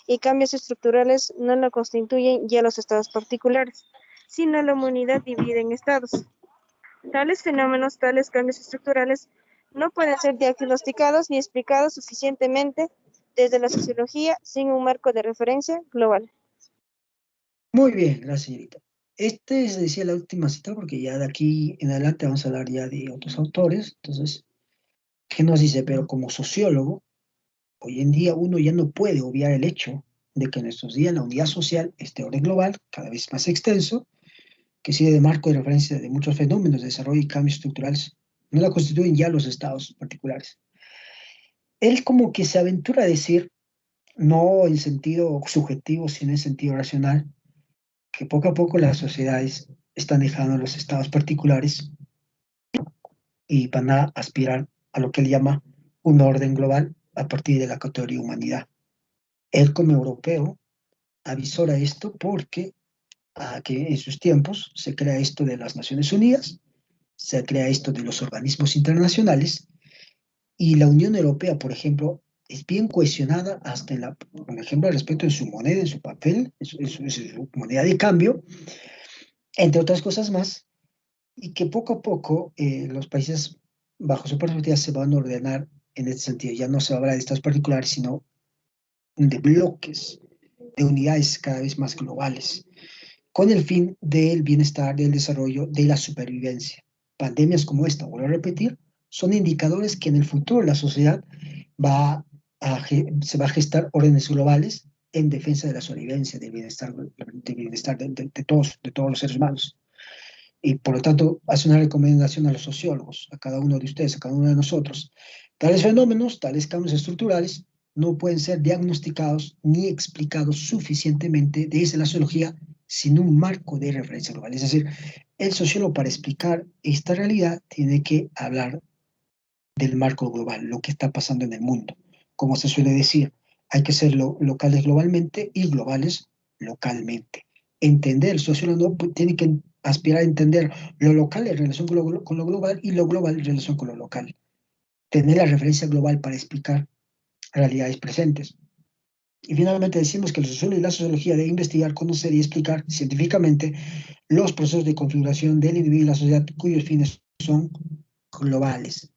y cambios estructurales no lo constituyen ya los estados particulares, sino la humanidad dividida en estados. Tales fenómenos, tales cambios estructurales no pueden ser diagnosticados ni explicados suficientemente desde la sociología sin un marco de referencia global. Muy bien, gracias, señorita. Decía la última cita, porque ya de aquí en adelante vamos a hablar ya de otros autores. Entonces, ¿qué nos dice? Pero como sociólogo, hoy en día uno ya no puede obviar el hecho de que en estos días la unidad social, este orden global, cada vez más extenso, que sirve de marco de referencia de muchos fenómenos de desarrollo y cambios estructurales, no la constituyen ya los estados particulares. Él como que se aventura a decir, no en sentido subjetivo, sino en sentido racional, que poco a poco las sociedades están dejando los estados particulares y van a aspirar a lo que él llama un orden global a partir de la categoría humanidad. Él como europeo avisora esto porque que en sus tiempos se crea esto de las Naciones Unidas, se crea esto de los organismos internacionales, y la Unión Europea, por ejemplo, es bien cohesionada hasta por ejemplo, respecto en su moneda, en su papel, en su moneda de cambio, entre otras cosas más, y que poco a poco los países bajo su perspectiva se van a ordenar en este sentido. Ya no se va a hablar de estados particulares, sino de bloques, de unidades cada vez más globales, con el fin del bienestar, del desarrollo, de la supervivencia. Pandemias como esta, vuelvo a repetir, son indicadores que en el futuro la sociedad se va a gestar órdenes globales en defensa de la sobrevivencia, del bienestar de todos los seres humanos. Y por lo tanto, hace una recomendación a los sociólogos, a cada uno de ustedes, a cada uno de nosotros. Tales fenómenos, tales cambios estructurales, no pueden ser diagnosticados ni explicados suficientemente desde la sociología sin un marco de referencia global. Es decir, el sociólogo para explicar esta realidad tiene que hablar del marco global, lo que está pasando en el mundo. Como se suele decir, hay que ser locales globalmente y globales localmente. Entender, el sociólogo tiene que aspirar a entender lo local en relación con lo global y lo global en relación con lo local. Tener la referencia global para explicar realidades presentes. Y finalmente decimos que el sociólogo y la sociología deben investigar, conocer y explicar científicamente los procesos de configuración del individuo y la sociedad cuyos fines son globales.